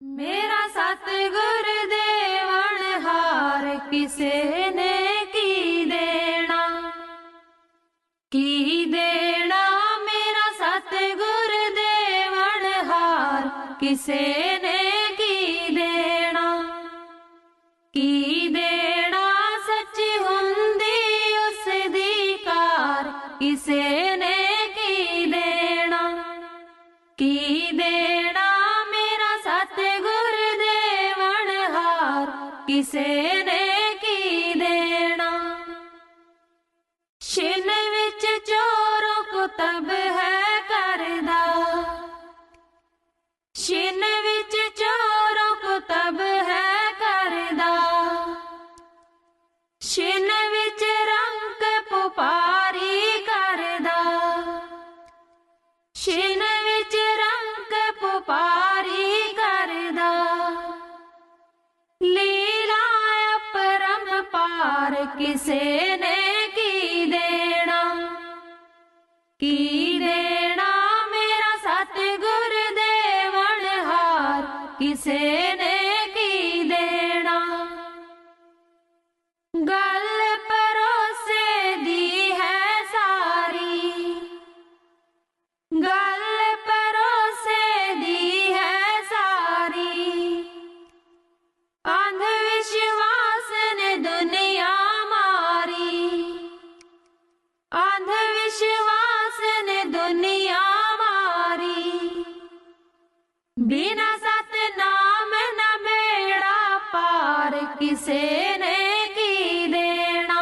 मेरा सतगुर देवण हार किसे ने की देना, की देना। मेरा सतगुर देवण हार किसे ने की देना, की देना। सच्ची हुंदी उस दी कार किसे ने की देना, की देना। सतगुर देवण हार किसे ने की देना। छिन विच चोरों को तब है करदा, छिन विच चोरों को तब है करदा। छिन विच रंग पुपारी करदा, छिन विच रंग पुपारी करदा। लीला अपरंपार किसे ने की देना, की देना। मेरा सतगुर देवण हार किसे ने की देना। गल परोसे दी है सारी, गल परोसे दी है सारी। अंधविश्वास ने दुनिया मारी, अंधविश्वास ने दुनिया मारी। बिना सतनाम न बेड़ा पार किसे ने की देना,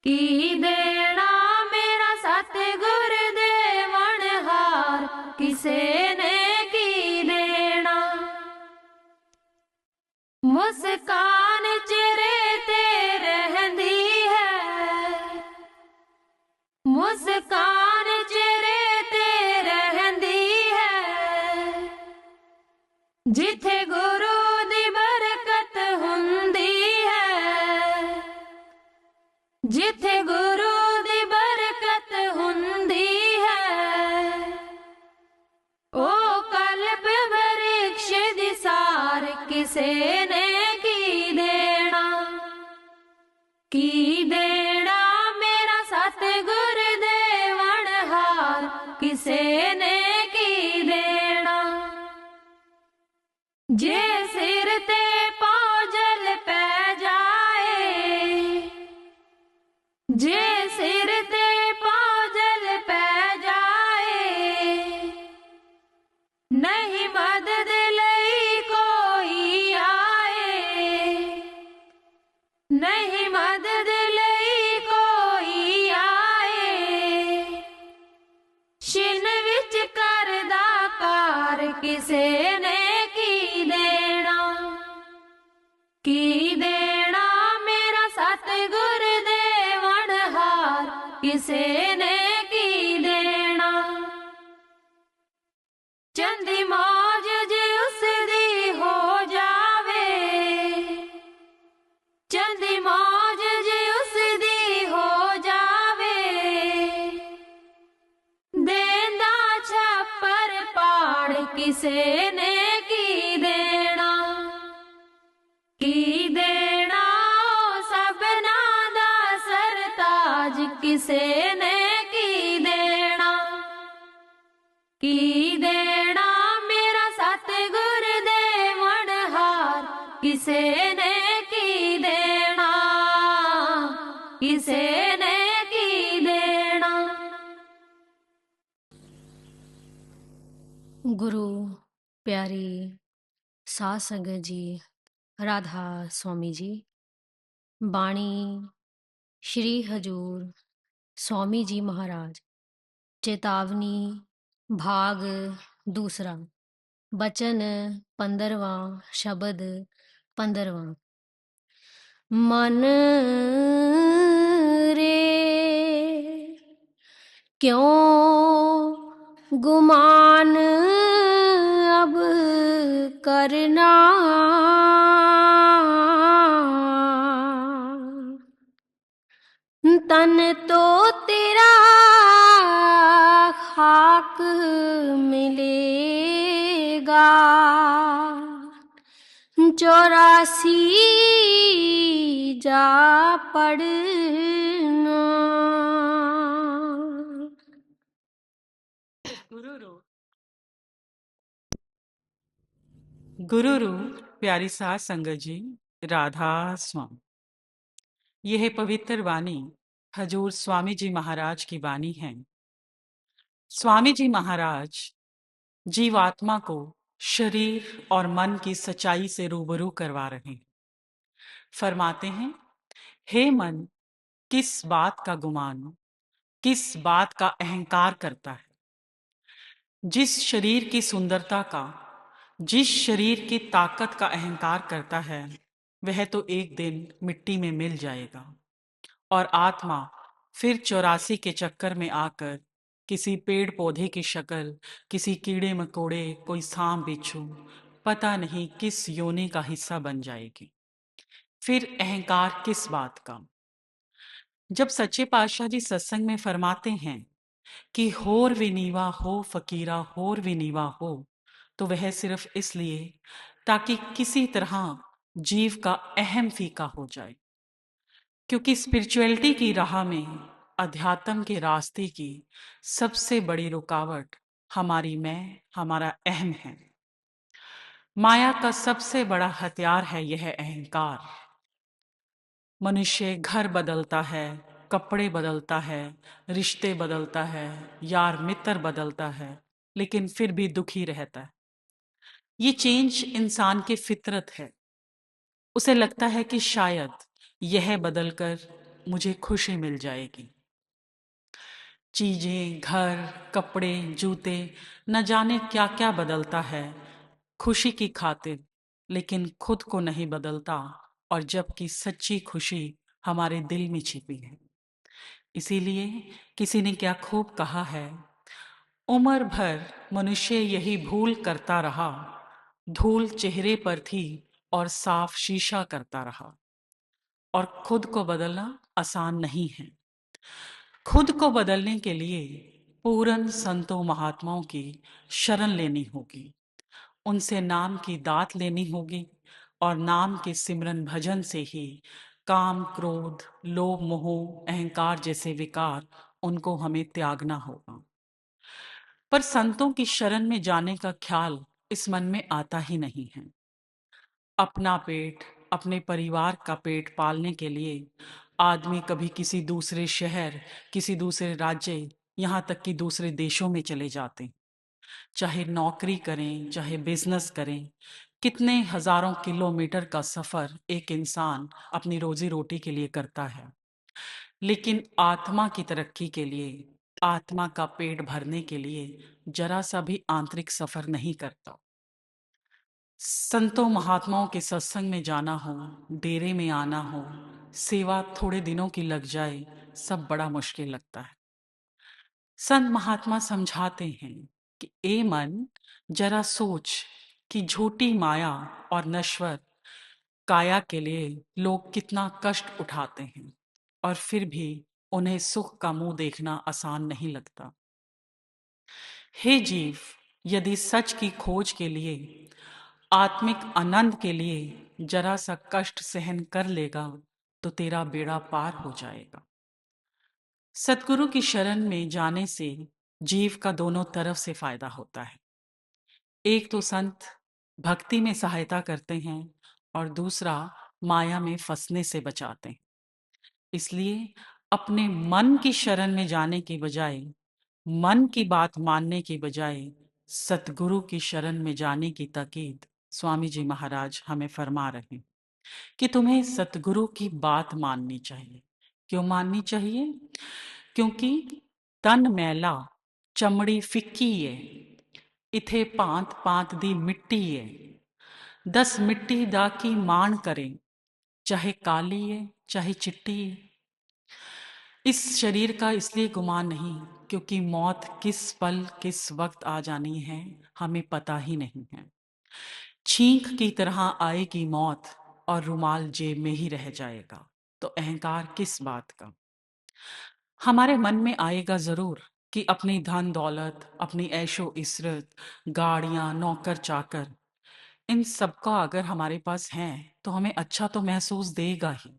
की देना। मेरा सतगुर देवण हार किसे ने की देना। मुस्कान चेहरे ते रहंदी है, मुस्कान चेहरे ते रहंदी है। जिथे गुरु दी बरकत हुंदी है, जिथे गुरु दी बरकत हुंदी है। ओ कल्ब वृक्ष दी सार किसे ने की देना, की देना। मेरा सतगुर देवण हार किसे ने की देना। जे सिर ते पौजल पै जाए, जे सिर ते पौजल पै जाए। नहीं मदद लई कोई आए, नहीं मदद लई कोई आए। छिन विच करदा कार किसे ने की देना, की देना। मेरा सतगुर देवण हार किसे ने की देना। चंदी मौज जे उस दी हो जावे, चंदी मौज जे उस दी हो जावे। देंदा छप्पर पाड़ किसे ने की देना, की देना। सबना दा सरताज किसे ने की देना, की देना। मेरा सतगुर देवण हार किसे ने की देना, किसे ने की देना। गुरु प्यारी साध संगत जी, राधा स्वामी जी। बाणी श्री हजूर स्वामी जी महाराज। चेतावनी भाग दूसरा, बचन 15वां, शब्द 15वां। मन रे क्यों गुमान अब करना, तन तो तेरा खाक मिलेगा। चौरासी जा पड़ना। गुरुरु प्यारी सास संगत जी, राधा स्वामी। यह पवित्र वाणी हजूर स्वामी जी महाराज की वाणी है। स्वामी जी महाराज जीवात्मा को शरीर और मन की सच्चाई से रूबरू करवा रहे हैं। फरमाते हैं, हे मन, किस बात का गुमान, किस बात का अहंकार करता है। जिस शरीर की सुंदरता का, जिस शरीर की ताकत का अहंकार करता है, वह तो एक दिन मिट्टी में मिल जाएगा और आत्मा फिर 84 के चक्कर में आकर किसी पेड़ पौधे की शक्ल, किसी कीड़े मकोड़े, कोई सांप बिच्छू, पता नहीं किस योनि का हिस्सा बन जाएगी। फिर अहंकार किस बात का। जब सच्चे पातशाह जी सत्संग में फरमाते हैं कि होर विनीवा हो फकीरा, होर विनीवा हो, तो वह सिर्फ इसलिए ताकि किसी तरह जीव का अहम फीका हो जाए। क्योंकि स्पिरिचुअलिटी की राह में, अध्यात्म के रास्ते की सबसे बड़ी रुकावट हमारी मैं, हमारा अहम है। माया का सबसे बड़ा हथियार है यह अहंकार। मनुष्य घर बदलता है, कपड़े बदलता है, रिश्ते बदलता है, यार मित्र बदलता है, लेकिन फिर भी दुखी रहता है। ये चेंज इंसान की फितरत है। उसे लगता है कि शायद यह बदलकर मुझे खुशी मिल जाएगी। चीजें, घर, कपड़े, जूते, न जाने क्या क्या बदलता है खुशी की खातिर, लेकिन खुद को नहीं बदलता, और जबकि सच्ची खुशी हमारे दिल में छिपी है। इसीलिए किसी ने क्या खूब कहा है, उम्र भर मनुष्य यही भूल करता रहा, धूल चेहरे पर थी और साफ शीशा करता रहा। और खुद को बदलना आसान नहीं है। खुद को बदलने के लिए पूर्ण संतों महात्माओं की शरण लेनी होगी, उनसे नाम की दात लेनी होगी, और नाम के सिमरन भजन से ही काम, क्रोध, लोभ, मोह, अहंकार जैसे विकार, उनको हमें त्यागना होगा। पर संतों की शरण में जाने का ख्याल इस मन में आता ही नहीं है। अपना पेट, अपने परिवार का पेट पालने के लिए आदमी कभी किसी दूसरे शहर, किसी दूसरे राज्य, यहाँ तक कि दूसरे देशों में चले जाते हैं। चाहे नौकरी करें, चाहे बिजनेस करें, कितने हजारों किलोमीटर का सफर एक इंसान अपनी रोजी रोटी के लिए करता है, लेकिन आत्मा की तरक्की के लिए, आत्मा का पेट भरने के लिए जरा सा भी आंतरिक सफर नहीं करता। संतों महात्माओं के सत्संग में जाना हो, डेरे में आना हो, सेवा थोड़े दिनों की लग जाए, सब बड़ा मुश्किल लगता है। संत महात्मा समझाते हैं कि ए मन, जरा सोच कि झूठी माया और नश्वर काया के लिए लोग कितना कष्ट उठाते हैं, और फिर भी उन्हें सुख का मुंह देखना आसान नहीं लगता। हे जीव, यदि सच की खोज के लिए, आत्मिक आनंद के लिए जरा सा कष्ट सहन कर लेगा, तो तेरा बेड़ा पार हो जाएगा। सतगुरु की शरण में जाने से जीव का दोनों तरफ से फायदा होता है। एक तो संत भक्ति में सहायता करते हैं, और दूसरा माया में फंसने से बचाते हैं। इसलिए अपने मन की शरण में जाने के बजाय, मन की बात मानने के बजाय सतगुरु की शरण में जाने की ताकीद स्वामी जी महाराज हमें फरमा रहे हैं कि तुम्हें सतगुरु की बात माननी चाहिए। क्यों माननी चाहिए? क्योंकि तन मैला, चमड़ी फिक्की है, इथे भांत भांत दी मिट्टी है, दस मिट्टी दा की मान करें, चाहे काली है चाहे चिट्टी है। इस शरीर का इसलिए गुमान नहीं क्योंकि मौत किस पल किस वक्त आ जानी है हमें पता ही नहीं है। छींक की तरह आएगी मौत और रुमाल जेब में ही रह जाएगा। तो अहंकार किस बात का? हमारे मन में आएगा जरूर कि अपनी धन दौलत, अपनी ऐशो इशरत, गाड़ियां, नौकर चाकर, इन सबका अगर हमारे पास है तो हमें अच्छा तो महसूस देगा ही।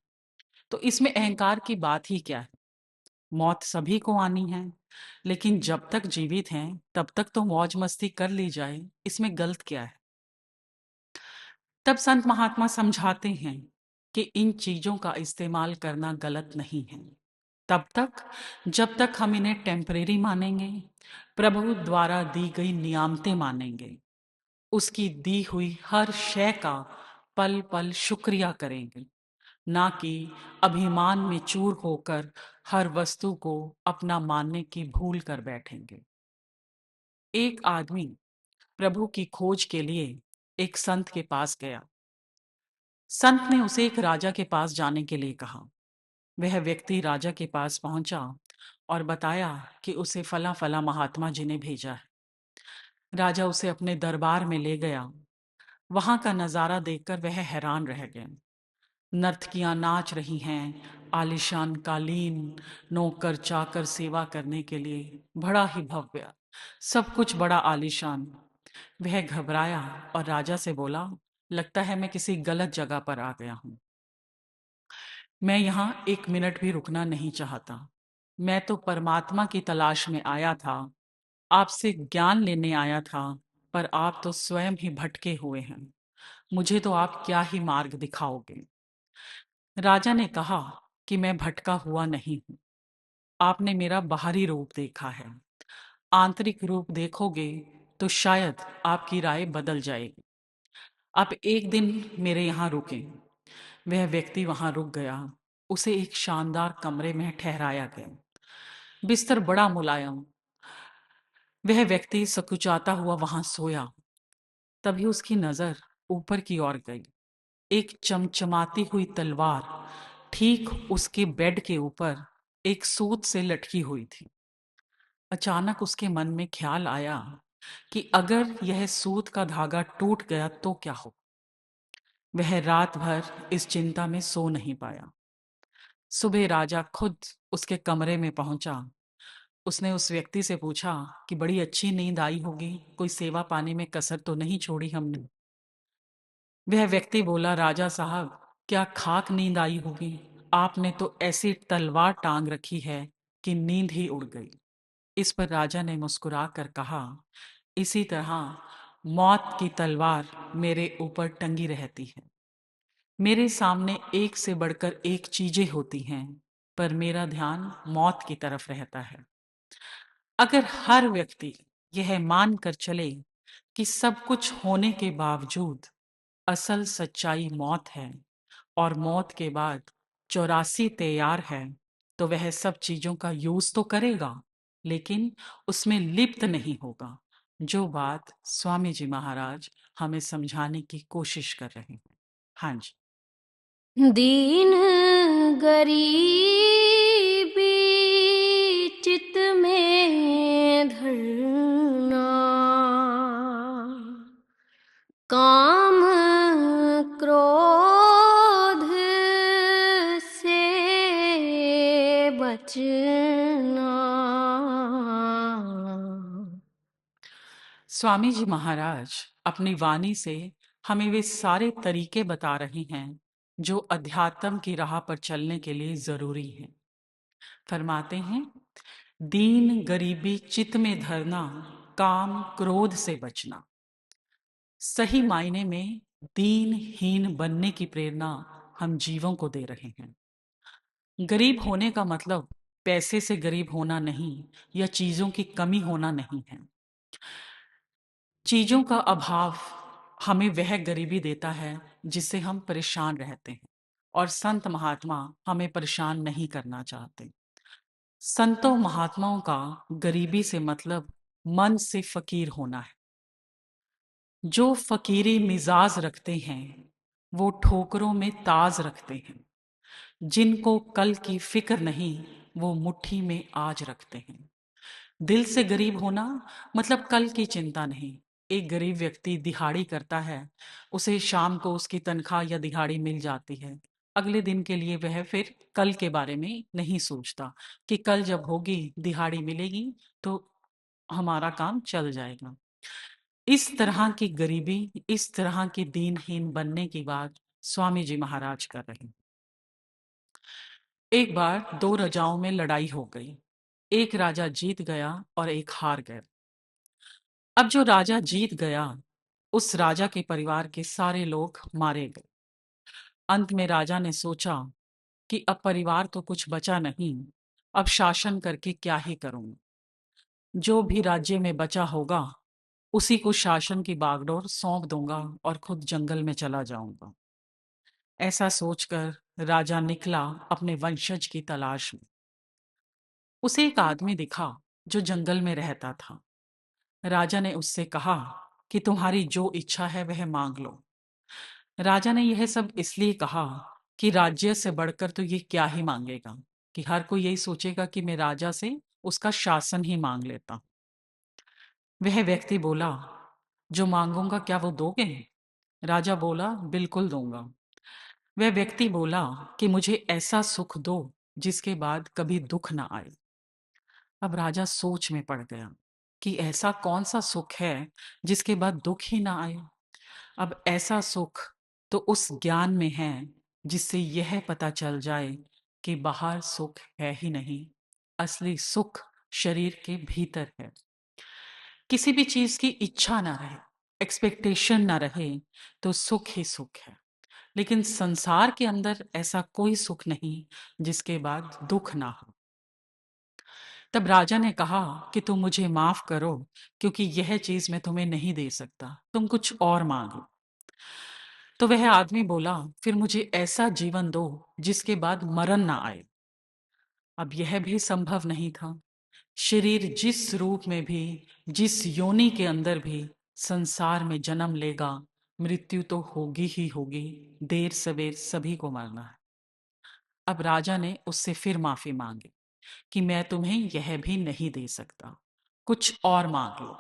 तो इसमें अहंकार की बात ही क्या है? मौत सभी को आनी है, लेकिन जब तक जीवित हैं तब तक तो मौज मस्ती कर ली जाए, इसमें गलत क्या है? तब संत महात्मा समझाते हैं कि इन चीजों का इस्तेमाल करना गलत नहीं है, तब तक जब तक हम इन्हें टेम्परेरी मानेंगे, प्रभु द्वारा दी गई नियामतें मानेंगे, उसकी दी हुई हर शय का पल पल शुक्रिया करेंगे, ना कि अभिमान में चूर होकर हर वस्तु को अपना मानने की भूल कर बैठेंगे। एक आदमी प्रभु की खोज के लिए एक संत के पास गया। संत ने उसे एक राजा के पास जाने के लिए कहा। वह व्यक्ति राजा के पास पहुंचा और बताया कि उसे फला फला महात्मा जी ने भेजा है। राजा उसे अपने दरबार में ले गया। वहां का नजारा देखकर वह हैरान रह गया। नर्तकियां नाच रही हैं, आलिशान कालीन, नौकर चाकर सेवा करने के लिए, बड़ा ही भव्य, सब कुछ बड़ा आलिशान। वह घबराया और राजा से बोला, लगता है मैं किसी गलत जगह पर आ गया हूं। मैं यहाँ एक मिनट भी रुकना नहीं चाहता। मैं तो परमात्मा की तलाश में आया था, आपसे ज्ञान लेने आया था, पर आप तो स्वयं ही भटके हुए हैं। मुझे तो आप क्या ही मार्ग दिखाओगे? राजा ने कहा कि मैं भटका हुआ नहीं हूं। आपने मेरा बाहरी रूप देखा है, आंतरिक रूप देखोगे तो शायद आपकी राय बदल जाएगी। आप एक दिन मेरे यहाँ रुकें। वह व्यक्ति वहां रुक गया। उसे एक शानदार कमरे में ठहराया गया। बिस्तर बड़ा मुलायम। वह व्यक्ति सकुचाता हुआ वहां सोया। तभी उसकी नजर ऊपर की ओर गई। एक चमचमाती हुई तलवार ठीक उसके बेड के ऊपर एक सूत से लटकी हुई थी। अचानक उसके मन में ख्याल आया कि अगर यह सूत का धागा टूट गया तो क्या हो। वह रात भर इस चिंता में सो नहीं पाया। सुबह राजा खुद उसके कमरे में पहुंचा। उसने उस व्यक्ति से पूछा कि बड़ी अच्छी नींद आई होगी, कोई सेवा पानी में कसर तो नहीं छोड़ी हमने? वह व्यक्ति बोला, राजा साहब, क्या खाक नींद आई होगी? आपने तो ऐसी तलवार टांग रखी है कि नींद ही उड़ गई। इस पर राजा ने मुस्कुरा कर कहा, इसी तरह मौत की तलवार मेरे ऊपर टंगी रहती है। मेरे सामने एक से बढ़कर एक चीजें होती हैं, पर मेरा ध्यान मौत की तरफ रहता है। अगर हर व्यक्ति यह मानकर चले कि सब कुछ होने के बावजूद असल सच्चाई मौत है और मौत के बाद 84 तैयार है, तो वह सब चीजों का यूज तो करेगा, लेकिन उसमें लिप्त नहीं होगा। जो बात स्वामी जी महाराज हमें समझाने की कोशिश कर रहे हैं। हाँ जी। दीन गरीबी चित में धरना, काम क्रोध से बचना। स्वामी जी महाराज अपनी वाणी से हमें वे सारे तरीके बता रहे हैं जो अध्यात्म की राह पर चलने के लिए जरूरी हैं। फरमाते हैं, दीन गरीबी चित्त में धरना, काम क्रोध से बचना। सही मायने में दीनहीन बनने की प्रेरणा हम जीवों को दे रहे हैं। गरीब होने का मतलब पैसे से गरीब होना नहीं, या चीजों की कमी होना नहीं है। चीजों का अभाव हमें वह गरीबी देता है जिससे हम परेशान रहते हैं, और संत महात्मा हमें परेशान नहीं करना चाहते। संतों महात्माओं का गरीबी से मतलब मन से फकीर होना है। जो फकीरी मिजाज रखते हैं वो ठोकरों में ताज रखते हैं। जिनको कल की फिक्र नहीं, वो मुट्ठी में आज रखते हैं। दिल से गरीब होना मतलब कल की चिंता नहीं। एक गरीब व्यक्ति दिहाड़ी करता है, उसे शाम को उसकी तनख्वाह या दिहाड़ी मिल जाती है। अगले दिन के लिए वह फिर कल के बारे में नहीं सोचता कि कल जब होगी दिहाड़ी मिलेगी तो हमारा काम चल जाएगा। इस तरह की गरीबी, इस तरह की दीनहीन बनने की बात स्वामी जी महाराज कर रहे हैं। एक बार दो राजाओं में लड़ाई हो गई। एक राजा जीत गया और एक हार गया। अब जो राजा जीत गया, उस राजा के परिवार के सारे लोग मारे गए। अंत में राजा ने सोचा कि अब परिवार तो कुछ बचा नहीं, अब शासन करके क्या ही करूंगा। जो भी राज्य में बचा होगा उसी को शासन की बागडोर सौंप दूंगा और खुद जंगल में चला जाऊंगा। ऐसा सोचकर राजा निकला अपने वंशज की तलाश में। उसे एक आदमी दिखा जो जंगल में रहता था। राजा ने उससे कहा कि तुम्हारी जो इच्छा है वह मांग लो। राजा ने यह सब इसलिए कहा कि राज्य से बढ़कर तो ये क्या ही मांगेगा, कि हर कोई यही सोचेगा कि मैं राजा से उसका शासन ही मांग लेता हूं। वह व्यक्ति बोला, जो मांगूंगा क्या वो दोगे? राजा बोला, बिल्कुल दूंगा। वह व्यक्ति बोला कि मुझे ऐसा सुख दो जिसके बाद कभी दुख ना आए। अब राजा सोच में पड़ गया कि ऐसा कौन सा सुख है जिसके बाद दुख ही ना आए। अब ऐसा सुख तो उस ज्ञान में है जिससे यह पता चल जाए कि बाहर सुख है ही नहीं, असली सुख शरीर के भीतर है। किसी भी चीज की इच्छा ना रहे, एक्सपेक्टेशन ना रहे, तो सुख ही सुख है। लेकिन संसार के अंदर ऐसा कोई सुख नहीं जिसके बाद दुख ना हो। तब राजा ने कहा कि तुम मुझे माफ करो, क्योंकि यह चीज मैं तुम्हें नहीं दे सकता, तुम कुछ और मांगो। तो वह आदमी बोला, फिर मुझे ऐसा जीवन दो जिसके बाद मरण ना आए। अब यह भी संभव नहीं था। शरीर जिस रूप में भी, जिस योनि के अंदर भी संसार में जन्म लेगा, मृत्यु तो होगी ही होगी, देर सवेर सभी को मरना है। अब राजा ने उससे फिर माफी मांगी कि मैं तुम्हें यह भी नहीं दे सकता, कुछ और मांग लो।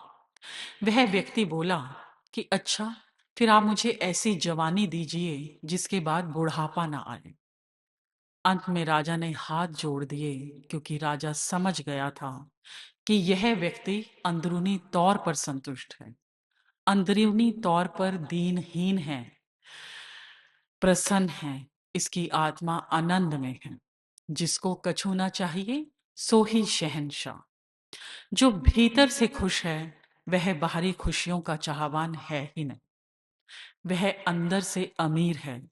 वह व्यक्ति बोला कि अच्छा, फिर आप मुझे ऐसी जवानी दीजिए जिसके बाद बुढ़ापा ना आए। अंत में राजा ने हाथ जोड़ दिए, क्योंकि राजा समझ गया था कि यह व्यक्ति अंदरूनी तौर पर संतुष्ट है, अंदरूनी तौर पर दीनहीन है, प्रसन्न है, इसकी आत्मा आनंद में है। जिसको कछु ना चाहिए सो ही शहंशाह। जो भीतर से खुश है वह बाहरी खुशियों का चाहवान है ही नहीं। वह अंदर से अमीर है,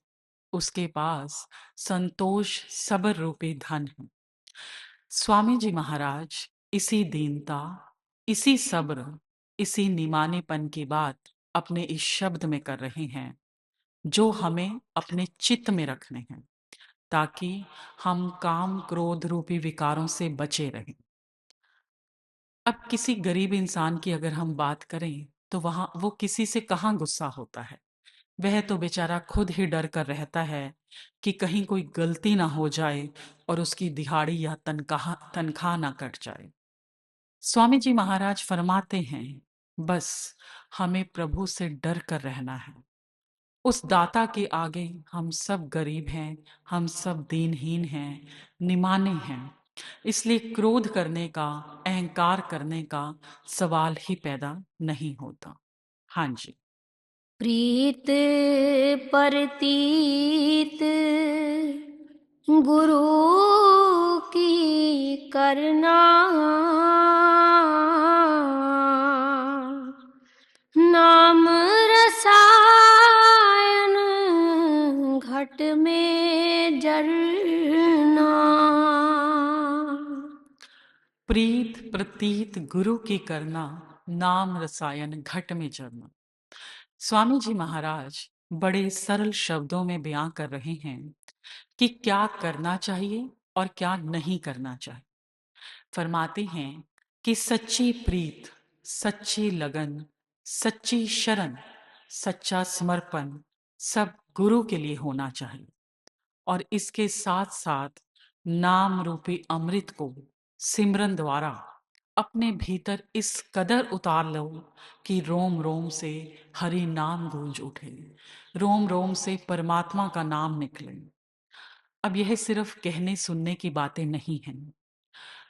उसके पास संतोष सबर रूपी धन है। स्वामी जी महाराज इसी दीनता, इसी सब्र, इसी निमानेपन की बात अपने इस शब्द में कर रहे हैं, जो हमें अपने चित्त में रखने हैं, ताकि हम काम क्रोध रूपी विकारों से बचे रहें। अब किसी गरीब इंसान की अगर हम बात करें तो वहां वो किसी से कहाँ गुस्सा होता है। वह तो बेचारा खुद ही डर कर रहता है कि कहीं कोई गलती ना हो जाए और उसकी दिहाड़ी या तनख्वाह ना कट जाए। स्वामी जी महाराज फरमाते हैं, बस हमें प्रभु से डर कर रहना है। उस दाता के आगे हम सब गरीब हैं, हम सब दीनहीन हैं, निमाने हैं। इसलिए क्रोध करने का, अहंकार करने का सवाल ही पैदा नहीं होता। हाँ जी। प्रीत परतीत गुरु की करना, नाम रसायन घट में जरना। प्रीत प्रतीत गुरु की करना, नाम रसायन घट में जरना। स्वामी जी महाराज बड़े सरल शब्दों में बयां कर रहे हैं कि क्या करना चाहिए और क्या नहीं करना चाहिए। फरमाते हैं कि सच्ची प्रीत, सच्ची लगन, सच्ची शरण, सच्चा समर्पण सब गुरु के लिए होना चाहिए। और इसके साथ साथ नाम रूपी अमृत को सिमरन द्वारा अपने भीतर इस कदर उतार लो कि रोम रोम से हरि नाम गूंज उठे, रोम रोम से परमात्मा का नाम निकले। अब यह सिर्फ कहने सुनने की बातें नहीं हैं।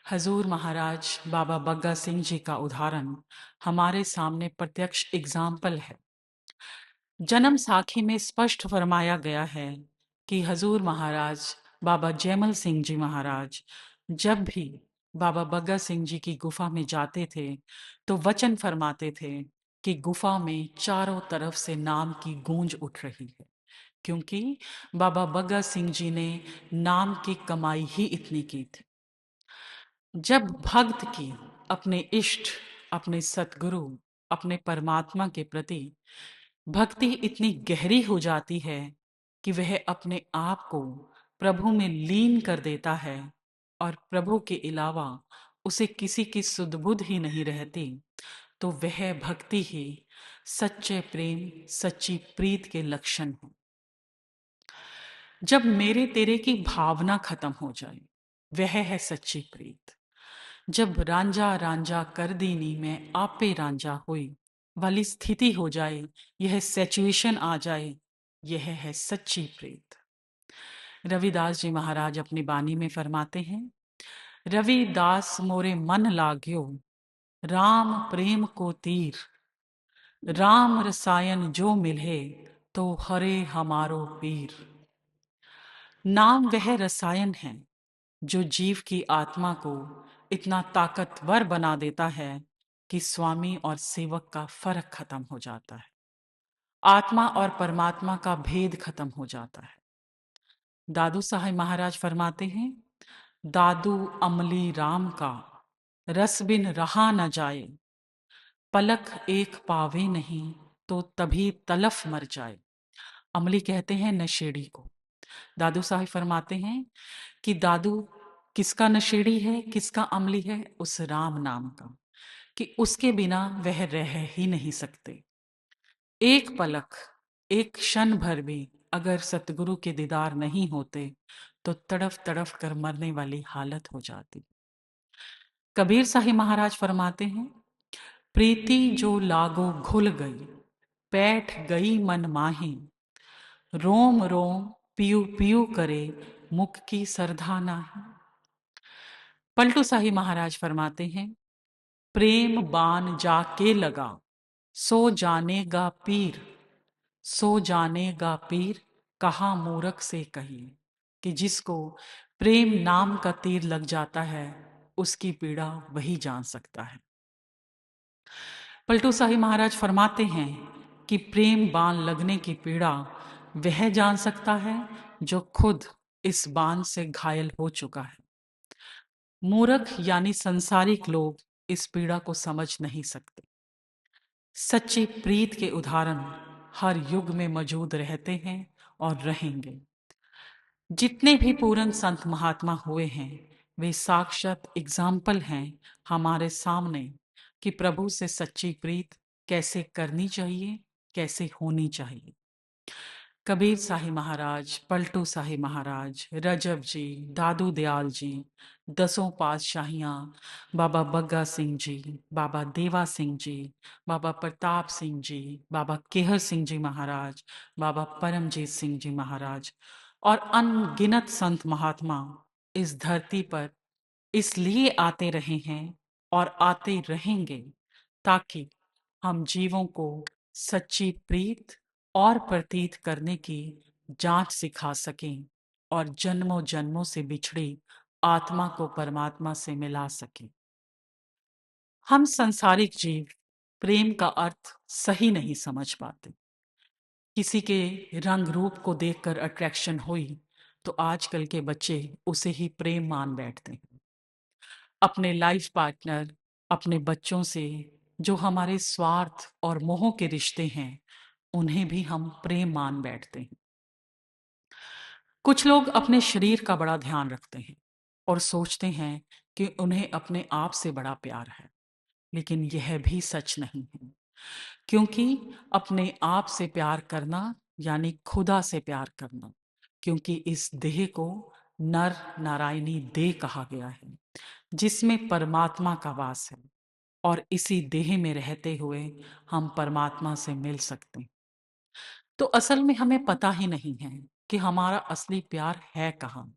हजूर महाराज बाबा बग्गा सिंह जी का उदाहरण हमारे सामने प्रत्यक्ष एग्जाम्पल है। जन्म साखी में स्पष्ट फरमाया गया है कि हजूर महाराज बाबा जयमल सिंह जी महाराज जब भी बाबा बग्गा सिंह जी की गुफा में जाते थे तो वचन फरमाते थे कि गुफा में चारों तरफ से नाम की गूंज उठ रही है, क्योंकि बाबा बग्गा सिंह जी ने नाम की कमाई ही इतनी की थी। जब भक्त की अपने इष्ट, अपने सतगुरु, अपने परमात्मा के प्रति भक्ति इतनी गहरी हो जाती है कि वह अपने आप को प्रभु में लीन कर देता है और प्रभु के अलावा उसे किसी की सुध-बुध ही नहीं रहती, तो वह भक्ति ही सच्चे प्रेम, सच्ची प्रीत के लक्षण है। जब मेरे तेरे की भावना खत्म हो जाए, वह है सच्ची प्रीत। जब रांझा रांझा कर दीनी में आपे रांझा हुई वाली स्थिति हो जाए, यह सिचुएशन आ जाए, यह है सच्ची प्रीत। रविदास जी महाराज अपनी बानी में फरमाते हैं, रविदास मोरे मन लाग्यो, राम प्रेम को तीर, राम रसायन जो मिले तो हरे हमारो पीर। नाम वह रसायन है जो जीव की आत्मा को इतना ताकतवर बना देता है कि स्वामी और सेवक का फर्क खत्म हो जाता है, आत्मा और परमात्मा का भेद खत्म हो जाता है। दादू साहेब महाराज फरमाते हैं, दादू अमली राम का रस बिन रहा न जाए, पलक एक पावे नहीं तो तभी तलफ मर जाए। अमली कहते हैं नशेड़ी को। दादू साहिब फरमाते हैं कि दादू किसका नशेड़ी है, किसका अमली है? उस राम नाम का, कि उसके बिना वह रह ही नहीं सकते। एक पलक, एक क्षण भर भी अगर सतगुरु के दीदार नहीं होते तो तड़फ तड़फ कर मरने वाली हालत हो जाती। कबीर साहिब महाराज फरमाते हैं, प्रीति जो लागो घुल गई, बैठ गई मन माही, रोम रोम पियू पियू करे, मुख की सरधा नाही। पलटू साहिब महाराज फरमाते हैं, प्रेम बान जाके लगा, सो जानेगा पीर, सो जानेगा पीर, कहा मूरख से कहिए। कि जिसको प्रेम नाम का तीर लग जाता है, उसकी पीड़ा वही जान सकता है। पलटू साहिब महाराज फरमाते हैं कि प्रेम बाण लगने की पीड़ा वह जान सकता है जो खुद इस बाण से घायल हो चुका है। मूर्ख यानी संसारिक लोग इस पीड़ा को समझ नहीं सकते। सच्ची प्रीत के उदाहरण हर युग में मौजूद रहते हैं और रहेंगे। जितने भी पूर्ण संत महात्मा हुए हैं, वे साक्षात एग्जाम्पल हैं हमारे सामने कि प्रभु से सच्ची प्रीत कैसे करनी चाहिए, कैसे होनी चाहिए। कबीर साहिब महाराज, पलटू साहिब महाराज, रजब जी, दादू दयाल जी, दसों पातशाहियाँ, बाबा बग्गा सिंह जी, बाबा देवा सिंह जी, बाबा प्रताप सिंह जी, बाबा केहर सिंह जी महाराज, बाबा परमजीत सिंह जी महाराज और अनगिनत संत महात्मा इस धरती पर इसलिए आते रहे हैं और आते रहेंगे ताकि हम जीवों को सच्ची प्रीत और प्रतीत करने की जांच सिखा सकें और जन्मों जन्मों से बिछड़ी आत्मा को परमात्मा से मिला सकें। हम संसारिक जीव प्रेम का अर्थ सही नहीं समझ पाते। किसी के रंग रूप को देखकर अट्रैक्शन हुई तो आजकल के बच्चे उसे ही प्रेम मान बैठते हैं। अपने लाइफ पार्टनर, अपने बच्चों से जो हमारे स्वार्थ और मोह के रिश्ते हैं, उन्हें भी हम प्रेम मान बैठते हैं। कुछ लोग अपने शरीर का बड़ा ध्यान रखते हैं और सोचते हैं कि उन्हें अपने आप से बड़ा प्यार है, लेकिन यह भी सच नहीं है, क्योंकि अपने आप से प्यार करना यानी खुदा से प्यार करना, क्योंकि इस देह को नर नारायणी देह कहा गया है जिसमें परमात्मा का वास है और इसी देह में रहते हुए हम परमात्मा से मिल सकते हैं। तो असल में हमें पता ही नहीं है कि हमारा असली प्यार है कहाँ,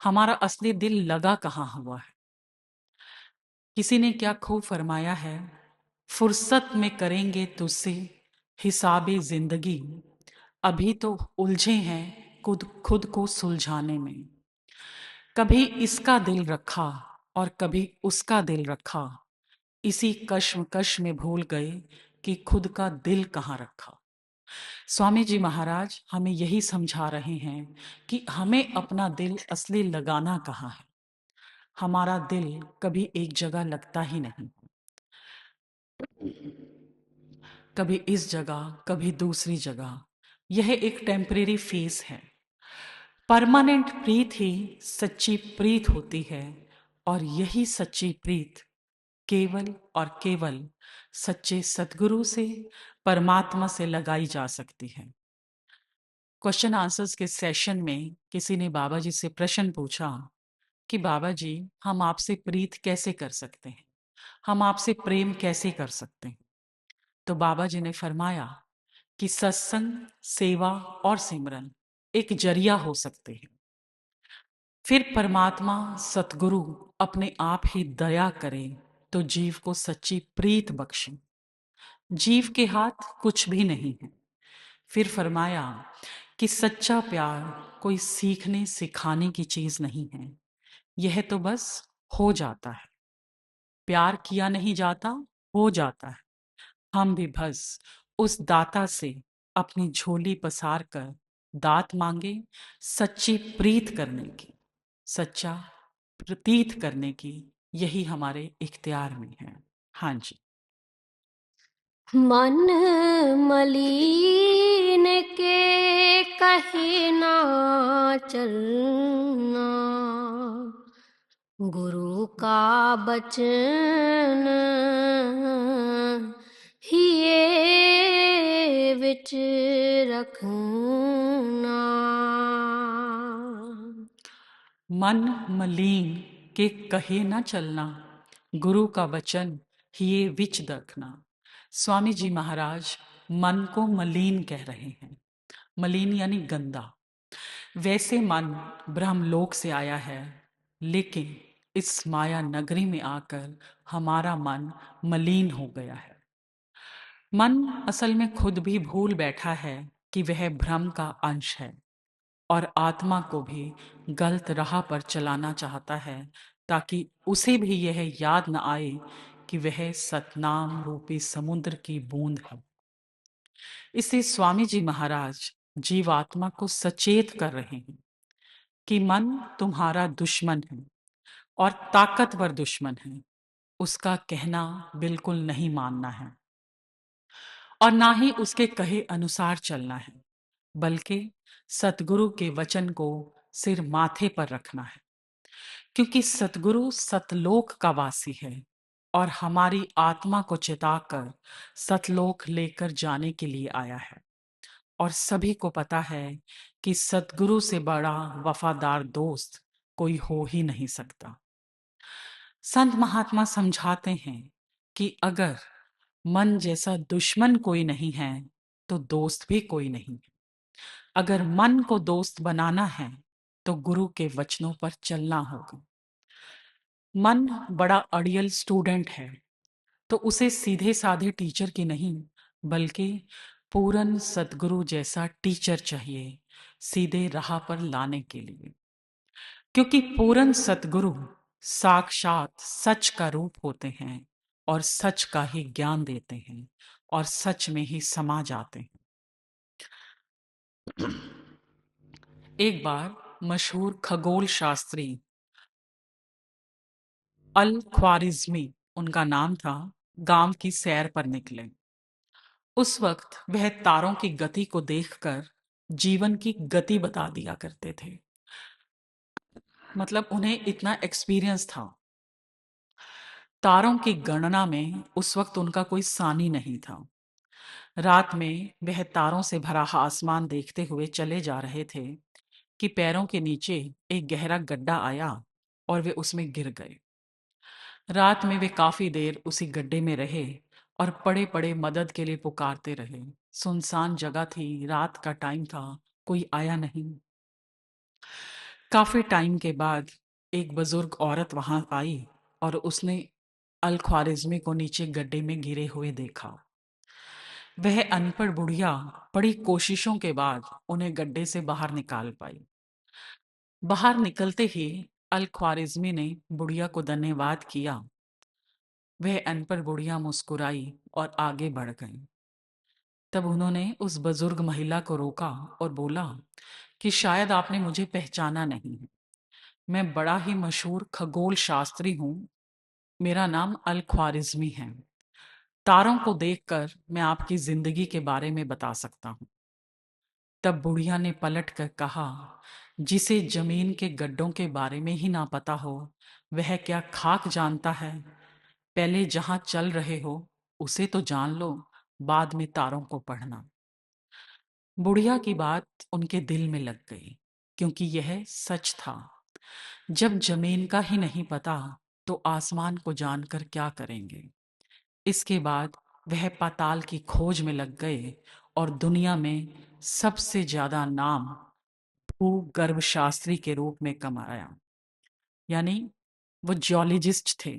हमारा असली दिल लगा कहाँ हुआ है। किसी ने क्या खूब फरमाया है, फुर्सत में करेंगे तुझसे हिसाबे जिंदगी, अभी तो उलझे हैं खुद खुद को सुलझाने में। कभी इसका दिल रखा और कभी उसका दिल रखा, इसी कश्मकश में भूल गए कि खुद का दिल कहाँ रखा। स्वामी जी महाराज हमें यही समझा रहे हैं कि हमें अपना दिल असली लगाना कहाँ है। हमारा दिल कभी एक जगह लगता ही नहीं, कभी इस जगह कभी दूसरी जगह। यह एक टेम्परेरी फेस है। परमानेंट प्रीत ही सच्ची प्रीत होती है, और यही सच्ची प्रीत केवल और केवल सच्चे सतगुरु से, परमात्मा से लगाई जा सकती है। क्वेश्चन आंसर्स के सेशन में किसी ने बाबा जी से प्रश्न पूछा कि बाबा जी, हम आपसे प्रीत कैसे कर सकते हैं, हम आपसे प्रेम कैसे कर सकते हैं। तो बाबा जी ने फरमाया कि सत्संग, सेवा और सिमरन एक जरिया हो सकते हैं। फिर परमात्मा सतगुरु अपने आप ही दया करे तो जीव को सच्ची प्रीत बख्शे। जीव के हाथ कुछ भी नहीं है। फिर फरमाया कि सच्चा प्यार कोई सीखने सिखाने की चीज नहीं है, यह तो बस हो जाता है। प्यार किया नहीं जाता, हो जाता है। हम भी बस उस दाता से अपनी झोली पसार कर दात मांगे सच्ची प्रीत करने की, सच्चा प्रतीत करने की। यही हमारे इख्तियार में है। हाँ जी। मन मलिन के कहे ना चलना, गुरु का बचन हिये विच रखना। मन मलीन के कहे न चलना, गुरु का वचन हिये विच रखना। स्वामी जी महाराज मन को मलीन कह रहे हैं। मलीन यानी गंदा। वैसे मन ब्रह्मलोक से आया है, लेकिन इस माया नगरी में आकर हमारा मन मलीन हो गया है। मन असल में खुद भी भूल बैठा है कि वह भ्रम का अंश है, और आत्मा को भी गलत राह पर चलाना चाहता है, ताकि उसे भी यह याद न आए कि वह सतनाम रूपी समुद्र की बूंद है। इसे स्वामी जी महाराज जीवात्मा को सचेत कर रहे हैं कि मन तुम्हारा दुश्मन है, और ताकतवर दुश्मन है। उसका कहना बिल्कुल नहीं मानना है, और ना ही उसके कहे अनुसार चलना है, बल्कि सतगुरु के वचन को सिर माथे पर रखना है। क्योंकि सतगुरु सतलोक का वासी है, और हमारी आत्मा को चिताकर सतलोक लेकर जाने के लिए आया है। और सभी को पता है कि सतगुरु से बड़ा वफादार दोस्त कोई हो ही नहीं सकता। संत महात्मा समझाते हैं कि अगर मन जैसा दुश्मन कोई नहीं है, तो दोस्त भी कोई नहीं है। अगर मन को दोस्त बनाना है, तो गुरु के वचनों पर चलना होगा। मन बड़ा अड़ियल स्टूडेंट है, तो उसे सीधे साधे टीचर की नहीं, बल्कि पूरन सतगुरु जैसा टीचर चाहिए, सीधे राह पर लाने के लिए। क्योंकि पूरन सतगुरु साक्षात सच का रूप होते हैं, और सच का ही ज्ञान देते हैं, और सच में ही समा जाते हैं। एक बार मशहूर खगोल शास्त्री अल ख्वारिज्मी, उनका नाम था, गांव की सैर पर निकले। उस वक्त वह तारों की गति को देखकर जीवन की गति बता दिया करते थे। मतलब उन्हें इतना एक्सपीरियंस था। तारों की गणना में उस वक्त उनका कोई सानी नहीं था। रात में वह तारों से भरा आसमान देखते हुए चले जा रहे थे कि पैरों के नीचे एक गहरा गड्ढा आया, और वे उसमें गिर गए। रात में वे काफी देर उसी गड्ढे में रहे, और पड़े पड़े मदद के लिए पुकारते रहे। सुनसान जगह थी, रात का टाइम था, कोई आया नहीं। काफी टाइम के बाद एक बुजुर्ग औरत वहां आई, और उसने अल ख्वारिज़्मी को नीचे गड्ढे में गिरे हुए देखा। वह अनपढ़ बुढ़िया बड़ी कोशिशों के बाद उन्हें गड्ढे से बाहर निकाल पाई। बाहर निकलते ही अल ख्वारिज़्मी ने बुढ़िया को धन्यवाद किया। वह अनपढ़ बुढ़िया मुस्कुराई और आगे बढ़ गई। तब उन्होंने उस बुजुर्ग महिला को रोका और बोला कि शायद आपने मुझे पहचाना नहीं है। मैं बड़ा ही मशहूर खगोल शास्त्री हूँ। मेरा नाम अल ख्वारिज़्मी है। तारों को देखकर मैं आपकी जिंदगी के बारे में बता सकता हूँ। तब बुढ़िया ने पलट कर कहा, जिसे जमीन के गड्ढों के बारे में ही ना पता हो, वह क्या खाक जानता है? पहले जहां चल रहे हो उसे तो जान लो, बाद में तारों को पढ़ना। बुढ़िया की बात उनके दिल में लग गई, क्योंकि यह सच था। जब जमीन का ही नहीं पता तो आसमान को जानकर क्या करेंगे। इसके बाद वह पाताल की खोज में लग गए और दुनिया में सबसे ज्यादा नाम भूगर्भशास्त्री के रूप में कमाया। यानी वो जियोलॉजिस्ट थे।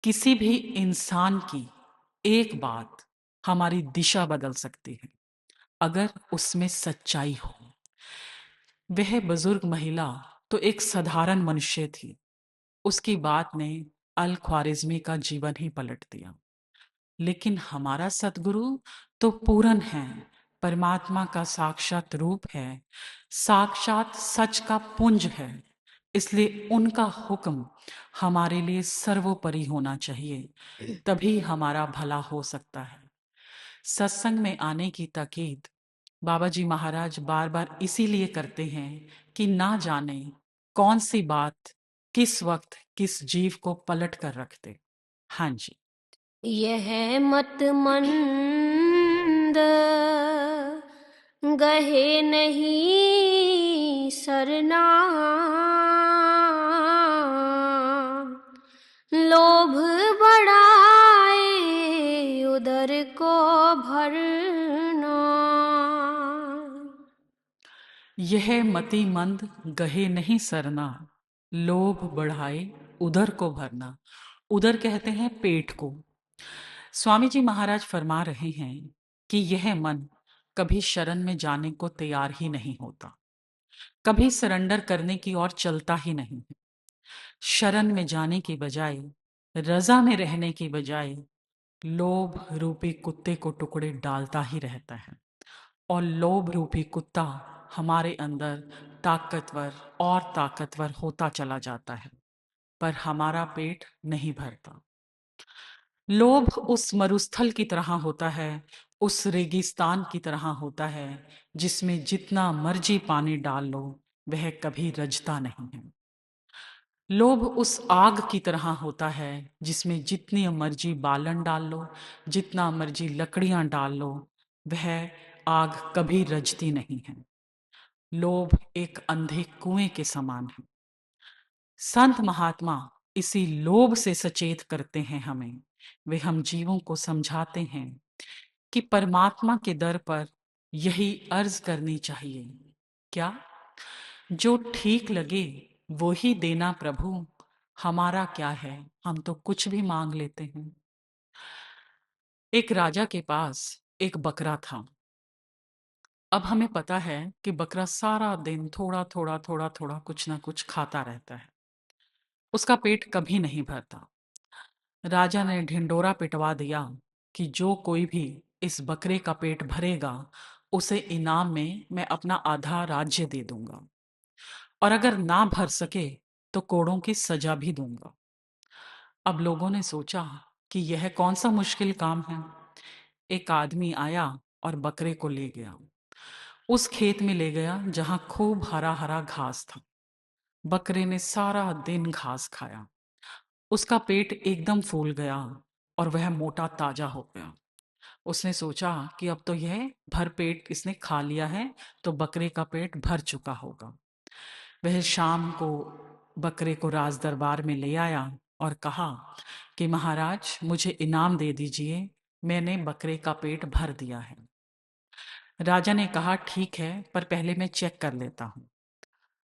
किसी भी इंसान की एक बात हमारी दिशा बदल सकती है, अगर उसमें सच्चाई हो। वह बुजुर्ग महिला तो एक साधारण मनुष्य थी। उसकी बात ने अल ख्वारिज़्मी का जीवन ही पलट दिया। लेकिन हमारा सतगुरु तो पूरन है, परमात्मा का साक्षात रूप है, साक्षात सच का पुंज है। इसलिए उनका हुक्म हमारे लिए सर्वोपरि होना चाहिए, तभी हमारा भला हो सकता है। सत्संग में आने की ताकीद बाबा जी महाराज बार बार इसीलिए करते हैं कि ना जाने कौन सी बात किस वक्त किस जीव को पलट कर रख दे। हाँ जी। यह मत मंद गहे नहीं सरना, लोभ बढ़ाए उदर को भरना। यह मति मंद गहे नहीं सरना, लोभ बढ़ाए उदर को भरना। उदर कहते हैं पेट को। स्वामी जी महाराज फरमा रहे हैं कि यह मन कभी शरण में जाने को तैयार ही नहीं होता, कभी सरेंडर करने की ओर चलता ही नहीं है। शरण में जाने की बजाय, रजा में रहने की बजाय लोभ रूपी कुत्ते को टुकड़े डालता ही रहता है। और लोभ रूपी कुत्ता हमारे अंदर ताकतवर और ताकतवर होता चला जाता है, पर हमारा पेट नहीं भरता। लोभ उस मरुस्थल की तरह होता है, उस रेगिस्तान की तरह होता है, जिसमें जितना मर्जी पानी डाल लो वह कभी रजता नहीं है। लोभ उस आग की तरह होता है, जिसमें जितनी मर्जी बालन डाल लो, जितना मर्जी लकड़ियां डाल लो, वह आग कभी रजती नहीं है। लोभ एक अंधे कुएं के समान है। संत महात्मा इसी लोभ से सचेत करते हैं हमें। वे हम जीवों को समझाते हैं कि परमात्मा के दर पर यही अर्ज करनी चाहिए, क्या? जो ठीक लगे वो ही देना प्रभु, हमारा क्या है, हम तो कुछ भी मांग लेते हैं। एक राजा के पास एक बकरा था। अब हमें पता है कि बकरा सारा दिन थोड़ा थोड़ा थोड़ा थोड़ा कुछ ना कुछ खाता रहता है, उसका पेट कभी नहीं भरता। राजा ने ढिंडोरा पिटवा दिया कि जो कोई भी इस बकरे का पेट भरेगा उसे इनाम में मैं अपना आधा राज्य दे दूंगा, और अगर ना भर सके तो कोड़ों की सजा भी दूंगा। अब लोगों ने सोचा कि यह कौन सा मुश्किल काम है। एक आदमी आया और बकरे को ले गया, उस खेत में ले गया जहां खूब हरा हरा घास था। बकरे ने सारा दिन घास खाया, उसका पेट एकदम फूल गया और वह मोटा ताजा हो गया। उसने सोचा कि अब तो यह भर पेट इसने खा लिया है, तो बकरे का पेट भर चुका होगा। वह शाम को बकरे को राज दरबार में ले आया और कहा कि महाराज मुझे इनाम दे दीजिए, मैंने बकरे का पेट भर दिया है। राजा ने कहा ठीक है, पर पहले मैं चेक कर लेता हूँ।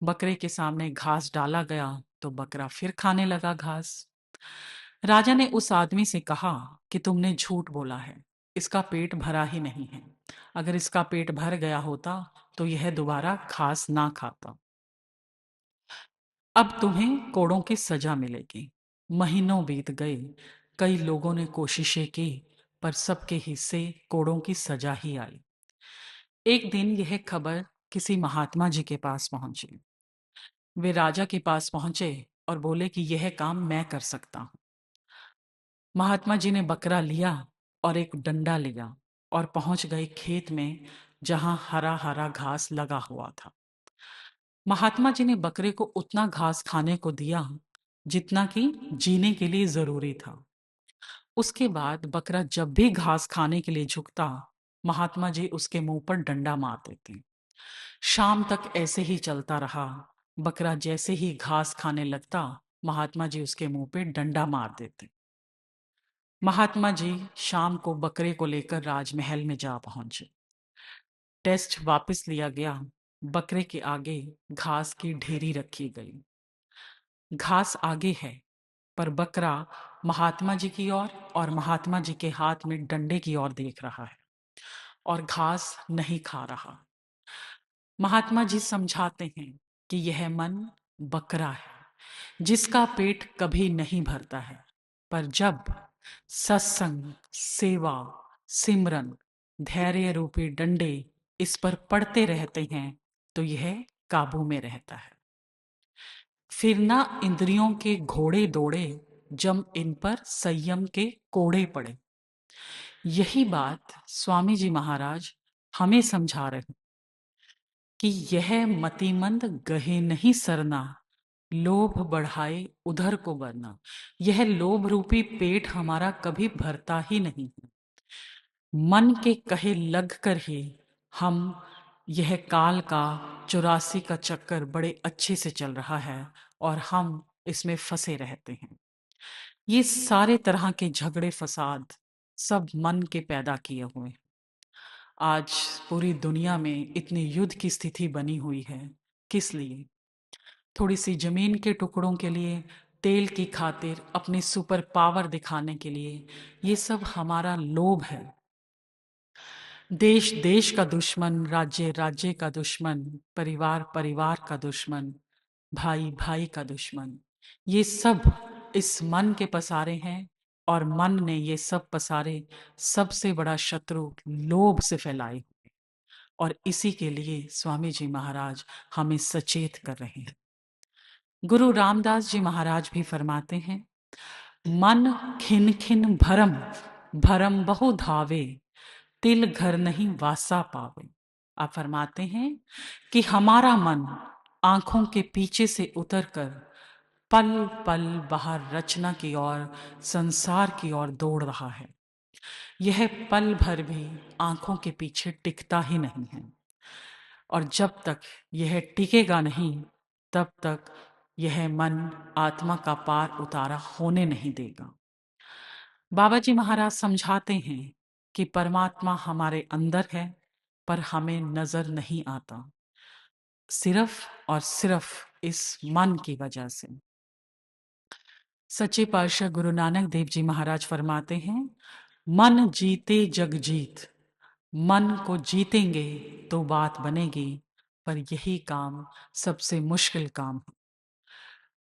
बकरे के सामने घास डाला गया तो बकरा फिर खाने लगा घास। राजा ने उस आदमी से कहा कि तुमने झूठ बोला है, इसका पेट भरा ही नहीं है। अगर इसका पेट भर गया होता तो यह दोबारा घास ना खाता। अब तुम्हें कोड़ों की सजा मिलेगी। महीनों बीत गए, कई लोगों ने कोशिशें की, पर सबके हिस्से कोड़ों की सजा ही आई। एक दिन यह खबर किसी महात्मा जी के पास पहुंची। वे राजा के पास पहुंचे और बोले कि यह काम मैं कर सकता हूं। महात्मा जी ने बकरा लिया और एक डंडा लिया और पहुंच गए खेत में, जहां हरा हरा घास लगा हुआ था। महात्मा जी ने बकरे को उतना घास खाने को दिया जितना कि जीने के लिए जरूरी था। उसके बाद बकरा जब भी घास खाने के लिए झुकता, महात्मा जी उसके मुंह पर डंडा मार देते। शाम तक ऐसे ही चलता रहा। बकरा जैसे ही घास खाने लगता, महात्मा जी उसके मुंह पे डंडा मार देते। महात्मा जी शाम को बकरे को लेकर राजमहल में जा पहुंचे। टेस्ट वापस लिया गया। बकरे के आगे घास की ढेरी रखी गई। घास आगे है, पर बकरा महात्मा जी की ओर और महात्मा जी के हाथ में डंडे की ओर देख रहा है और घास नहीं खा रहा। महात्मा जी समझाते हैं कि यह मन बकरा है, जिसका पेट कभी नहीं भरता है, पर जब सत्संग, सेवा, सिमरन, धैर्य रूपी डंडे इस पर पड़ते रहते हैं तो यह काबू में रहता है। फिर ना इंद्रियों के घोड़े दौड़े, जब इन पर संयम के कोड़े पड़े। यही बात स्वामी जी महाराज हमें समझा रहे हैं कि यह मतिमंद गहे नहीं सरना, लोभ बढ़ाए उधर को बढ़ना। यह लोभ रूपी पेट हमारा कभी भरता ही नहीं है। मन के कहे लग कर ही हम यह काल का 84 का चक्कर बड़े अच्छे से चल रहा है और हम इसमें फंसे रहते हैं। ये सारे तरह के झगड़े फसाद सब मन के पैदा किए हुए हैं। आज पूरी दुनिया में इतनी युद्ध की स्थिति बनी हुई है, किस लिए? थोड़ी सी जमीन के टुकड़ों के लिए, तेल की खातिर, अपनी सुपर पावर दिखाने के लिए। ये सब हमारा लोभ है। देश देश का दुश्मन, राज्य राज्य का दुश्मन, परिवार परिवार का दुश्मन, भाई भाई का दुश्मन, ये सब इस मन के पसारे हैं। और मन ने ये सब पसारे सबसे बड़ा शत्रु लोभ से फैलाए हुए। और इसी के लिए स्वामी जी महाराज हमें सचेत कर रहे हैं। गुरु रामदास जी महाराज भी फरमाते हैं, मन खिन खिन भरम, भरम बहु धावे, तिल घर नहीं वासा पावे। आप फरमाते हैं कि हमारा मन आंखों के पीछे से उतरकर पल पल बाहर रचना की ओर, संसार की ओर दौड़ रहा है। यह पल भर भी आंखों के पीछे टिकता ही नहीं है। और जब तक यह टिकेगा नहीं, तब तक यह मन आत्मा का पार उतारा होने नहीं देगा। बाबा जी महाराज समझाते हैं कि परमात्मा हमारे अंदर है, पर हमें नजर नहीं आता, सिर्फ और सिर्फ इस मन की वजह से। सच्चे पातशाह गुरु नानक देव जी महाराज फरमाते हैं, मन जीते जग जीत। मन को जीतेंगे तो बात बनेगी, पर यही काम सबसे मुश्किल काम है।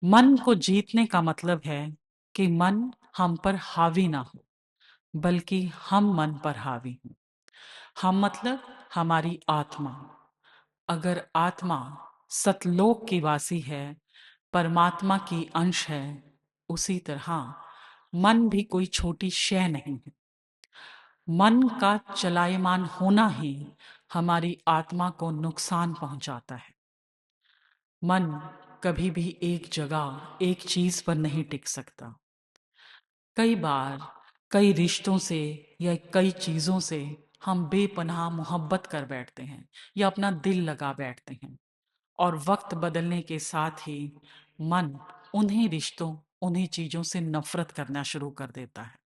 मन को जीतने का मतलब है कि मन हम पर हावी ना हो, बल्कि हम मन पर हावी हों। हम मतलब हमारी आत्मा। अगर आत्मा सतलोक की वासी है, परमात्मा की अंश है, उसी तरह मन भी कोई छोटी शय नहीं है। मन का चलायमान होना ही हमारी आत्मा को नुकसान पहुंचाता है। मन कभी भी एक जगह एक चीज पर नहीं टिक सकता। कई बार कई रिश्तों से या कई चीजों से हम बेपनाह मोहब्बत कर बैठते हैं या अपना दिल लगा बैठते हैं, और वक्त बदलने के साथ ही मन उन्हीं रिश्तों, उन्हीं चीजों से नफरत करना शुरू कर देता है।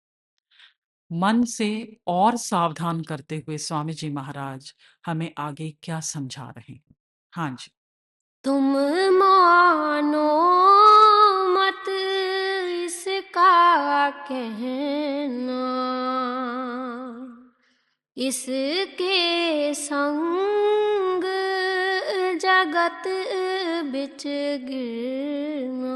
मन से और सावधान करते हुए स्वामी जी महाराज हमें आगे क्या समझा रहे हैं। हाँ जी। तुम मानो मत का कहना, इसके संग जगत बिच गिरना।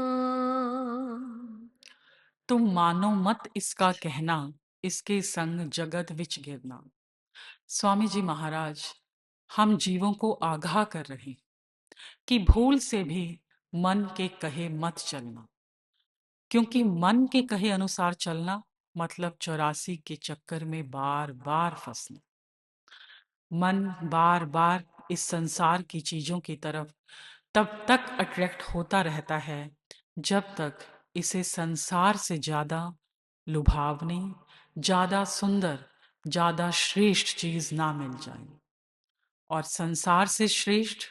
तुम मानो मत इसका कहना, इसके संग जगत विच गिरना। स्वामी जी महाराज हम जीवों को आगाह कर रहे हैं कि भूल से भी मन के कहे मत चलना, क्योंकि मन के कहे अनुसार चलना मतलब 84 के चक्कर में बार बार फंसना। मन बार बार इस संसार की चीजों की तरफ तब तक अट्रैक्ट होता रहता है जब तक इसे संसार से ज्यादा लुभावनी, ज्यादा सुंदर, ज्यादा श्रेष्ठ चीज ना मिल जाए। और संसार से श्रेष्ठ,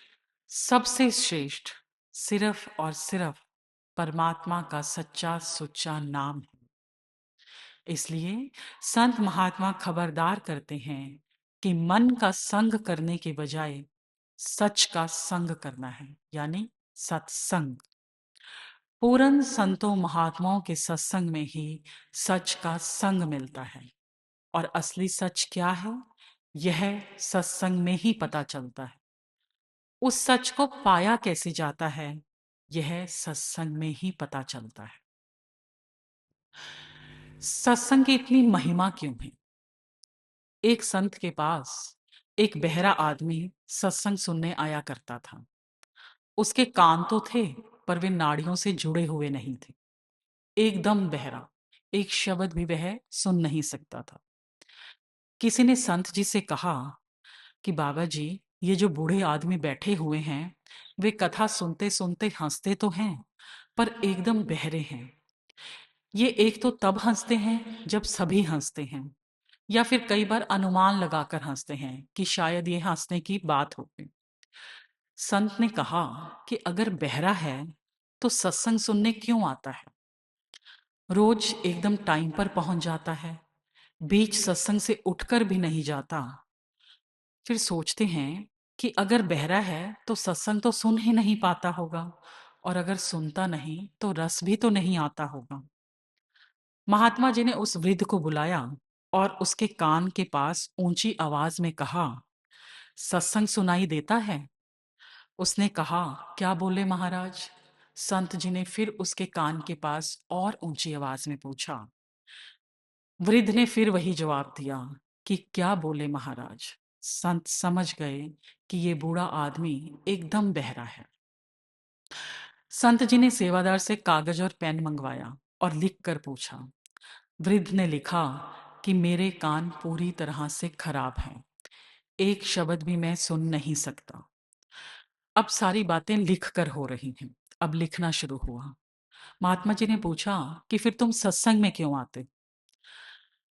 सबसे श्रेष्ठ सिर्फ और सिर्फ परमात्मा का सच्चा सुच्चा नाम है। इसलिए संत महात्मा खबरदार करते हैं कि मन का संग करने के बजाय सच का संग करना है, यानी सत्संग। पूर्ण संतों महात्माओं के सत्संग में ही सच का संग मिलता है। और असली सच क्या है, यह सत्संग में ही पता चलता है। उस सच को पाया कैसे जाता है, यह सत्संग में ही पता चलता है। सत्संग की इतनी महिमा क्यों है? एक संत के पास एक बहरा आदमी सत्संग सुनने आया करता था। उसके कान तो थे, पर वे नाड़ियों से जुड़े हुए नहीं थे। एकदम बहरा, एक शब्द भी वह सुन नहीं सकता था। किसी ने संत जी से कहा कि बाबा जी, ये जो बूढ़े आदमी बैठे हुए हैं, वे कथा सुनते सुनते हंसते तो हैं, पर एकदम बहरे हैं। ये एक तो तब हंसते हैं जब सभी हंसते हैं, या फिर कई बार अनुमान लगाकर हंसते हैं कि शायद ये हंसने की बात होगी। संत ने कहा कि अगर बहरा है तो सत्संग सुनने क्यों आता है? रोज एकदम टाइम पर पहुंच जाता है, बीच सत्संग से उठकर भी नहीं जाता। फिर सोचते हैं कि अगर बहरा है तो सत्संग तो सुन ही नहीं पाता होगा, और अगर सुनता नहीं तो रस भी तो नहीं आता होगा। महात्मा जी ने उस वृद्ध को बुलाया और उसके कान के पास ऊंची आवाज में कहा, सत्संग सुनाई देता है? उसने कहा, क्या बोले महाराज? संत जी ने फिर उसके कान के पास और ऊंची आवाज में पूछा। वृद्ध ने फिर वही जवाब दिया कि क्या बोले महाराज। संत समझ गए कि ये बूढ़ा आदमी एकदम बहरा है। संत जी ने सेवादार से कागज और पेन मंगवाया और लिख कर पूछा। वृद्ध ने लिखा कि मेरे कान पूरी तरह से खराब हैं, एक शब्द भी मैं सुन नहीं सकता। अब सारी बातें लिख कर हो रही हैं। अब लिखना शुरू हुआ। महात्मा जी ने पूछा कि फिर तुम सत्संग में क्यों आते?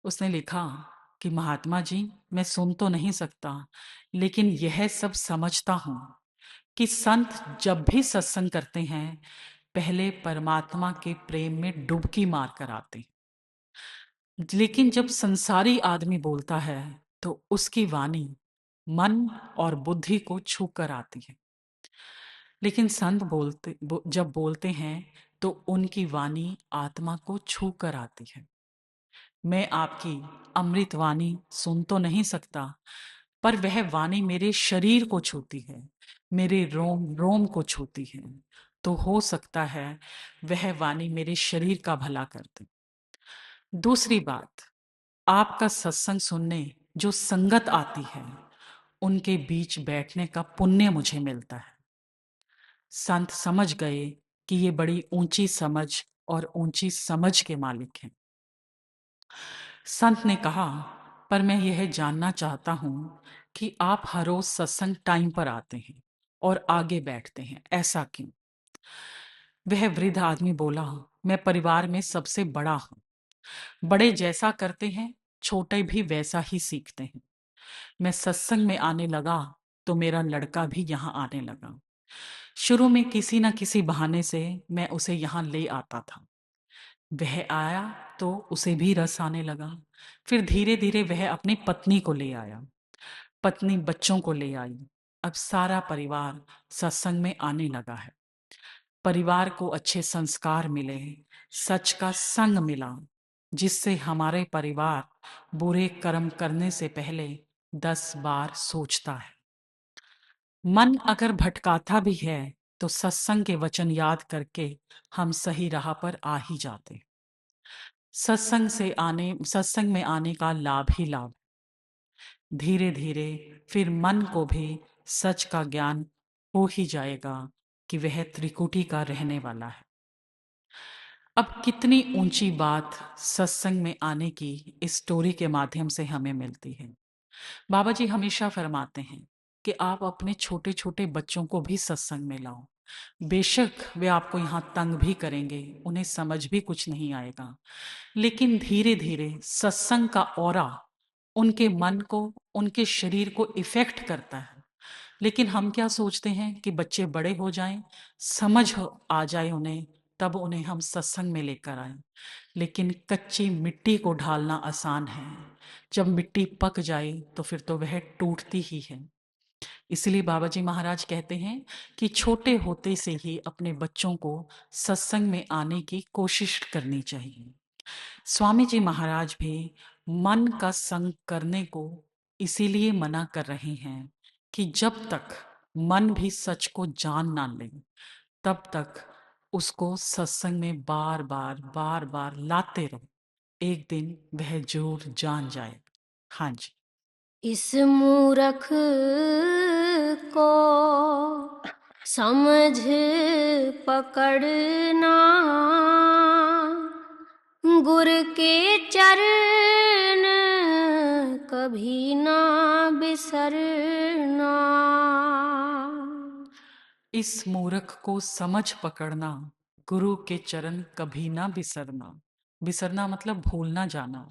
उसने लिखा कि महात्मा जी, मैं सुन तो नहीं सकता, लेकिन यह सब समझता हूं कि संत जब भी सत्संग करते हैं पहले परमात्मा के प्रेम में डुबकी मार कर आते हैं। लेकिन जब संसारी आदमी बोलता है तो उसकी वाणी मन और बुद्धि को छू कर आती है। लेकिन संत जब बोलते हैं तो उनकी वाणी आत्मा को छू कर आती है। मैं आपकी अमृत वाणी सुन तो नहीं सकता, पर वह वाणी मेरे शरीर को छूती है, मेरे रोम रोम को छूती है। तो हो सकता है वह वाणी मेरे शरीर का भला कर दे। दूसरी बात, आपका सत्संग सुनने जो संगत आती है, उनके बीच बैठने का पुण्य मुझे मिलता है। संत समझ गए कि ये बड़ी ऊंची समझ और ऊंची समझ के मालिक हैं। संत ने कहा, पर मैं यह जानना चाहता हूं कि आप हर रोज सत्संग टाइम पर आते हैं और आगे बैठते हैं, ऐसा क्यों? वह वृद्ध आदमी बोला, मैं परिवार में सबसे बड़ा हूं। बड़े जैसा करते हैं छोटे भी वैसा ही सीखते हैं। मैं सत्संग में आने लगा तो मेरा लड़का भी यहाँ आने लगा। शुरू में किसी न किसी बहाने से मैं उसे यहाँ ले आता था। वह आया तो उसे भी रस आने लगा। फिर धीरे धीरे वह अपनी पत्नी को ले आया, पत्नी बच्चों को ले आई। अब सारा परिवार सत्संग में आने लगा है। परिवार को अच्छे संस्कार मिले, सच का संग मिला, जिससे हमारे परिवार बुरे कर्म करने से पहले 10 बार सोचता है। मन अगर भटकाता भी है तो सत्संग के वचन याद करके हम सही राह पर आ ही जाते। सत्संग में आने का लाभ ही लाभ। धीरे धीरे फिर मन को भी सच का ज्ञान हो ही जाएगा कि वह त्रिकुटी का रहने वाला है। अब कितनी ऊंची बात सत्संग में आने की इस स्टोरी के माध्यम से हमें मिलती है। बाबा जी हमेशा फरमाते हैं कि आप अपने छोटे छोटे बच्चों को भी सत्संग में लाओ। बेशक वे आपको यहाँ तंग भी करेंगे, उन्हें समझ भी कुछ नहीं आएगा, लेकिन धीरे धीरे सत्संग का ऑरा उनके मन को, उनके शरीर को इफेक्ट करता है। लेकिन हम क्या सोचते हैं कि बच्चे बड़े हो जाएं, आ जाए उन्हें, तब उन्हें हम सत्संग में लेकर आए। लेकिन कच्ची मिट्टी को ढालना आसान है, जब मिट्टी पक जाए तो फिर तो वह टूटती ही है। इसलिए बाबा जी महाराज कहते हैं कि छोटे होते से ही अपने बच्चों को सत्संग में आने की कोशिश करनी चाहिए। स्वामी जी महाराज भी मन का संग करने को इसीलिए मना कर रहे हैं कि जब तक मन भी सच को जान ना ले, तब तक उसको सत्संग में बार बार लाते रहो। एक दिन वह जरूर जान जाए। हाँ जी। इस मूरख को समझ पकड़ना, गुर के चरण कभी ना बिसरना। इस मूर्ख को समझ पकड़ना, गुरु के चरण कभी ना बिसरना। बिसरना मतलब भूलना जाना।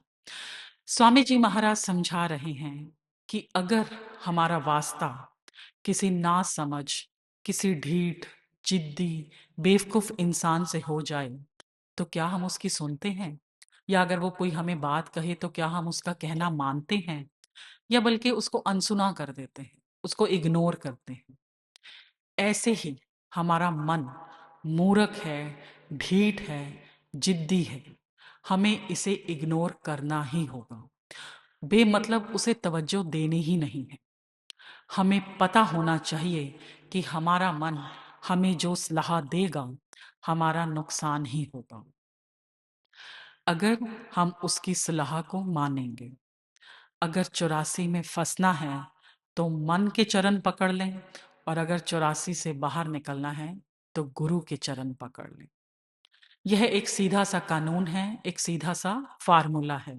स्वामी जी महाराज समझा रहे हैं कि अगर हमारा वास्ता किसी ना समझ, किसी ढीठ, जिद्दी, बेवकूफ इंसान से हो जाए तो क्या हम उसकी सुनते हैं? या अगर वो कोई हमें बात कहे तो क्या हम उसका कहना मानते हैं? या बल्कि उसको अनसुना कर देते हैं, उसको इग्नोर करते हैं? ऐसे ही हमारा मन मूर्ख है, ढीठ है, जिद्दी है। हमें इसे इग्नोर करना ही होगा। बेमतलब उसे तवज्जो देनी ही नहीं है। हमें पता होना चाहिए कि हमारा मन हमें जो सलाह देगा, हमारा नुकसान ही होगा अगर हम उसकी सलाह को मानेंगे। अगर 84 में फंसना है तो मन के चरण पकड़ लें, और अगर 84 से बाहर निकलना है तो गुरु के चरण पकड़ लें। यह एक सीधा सा कानून है, एक सीधा सा फार्मूला है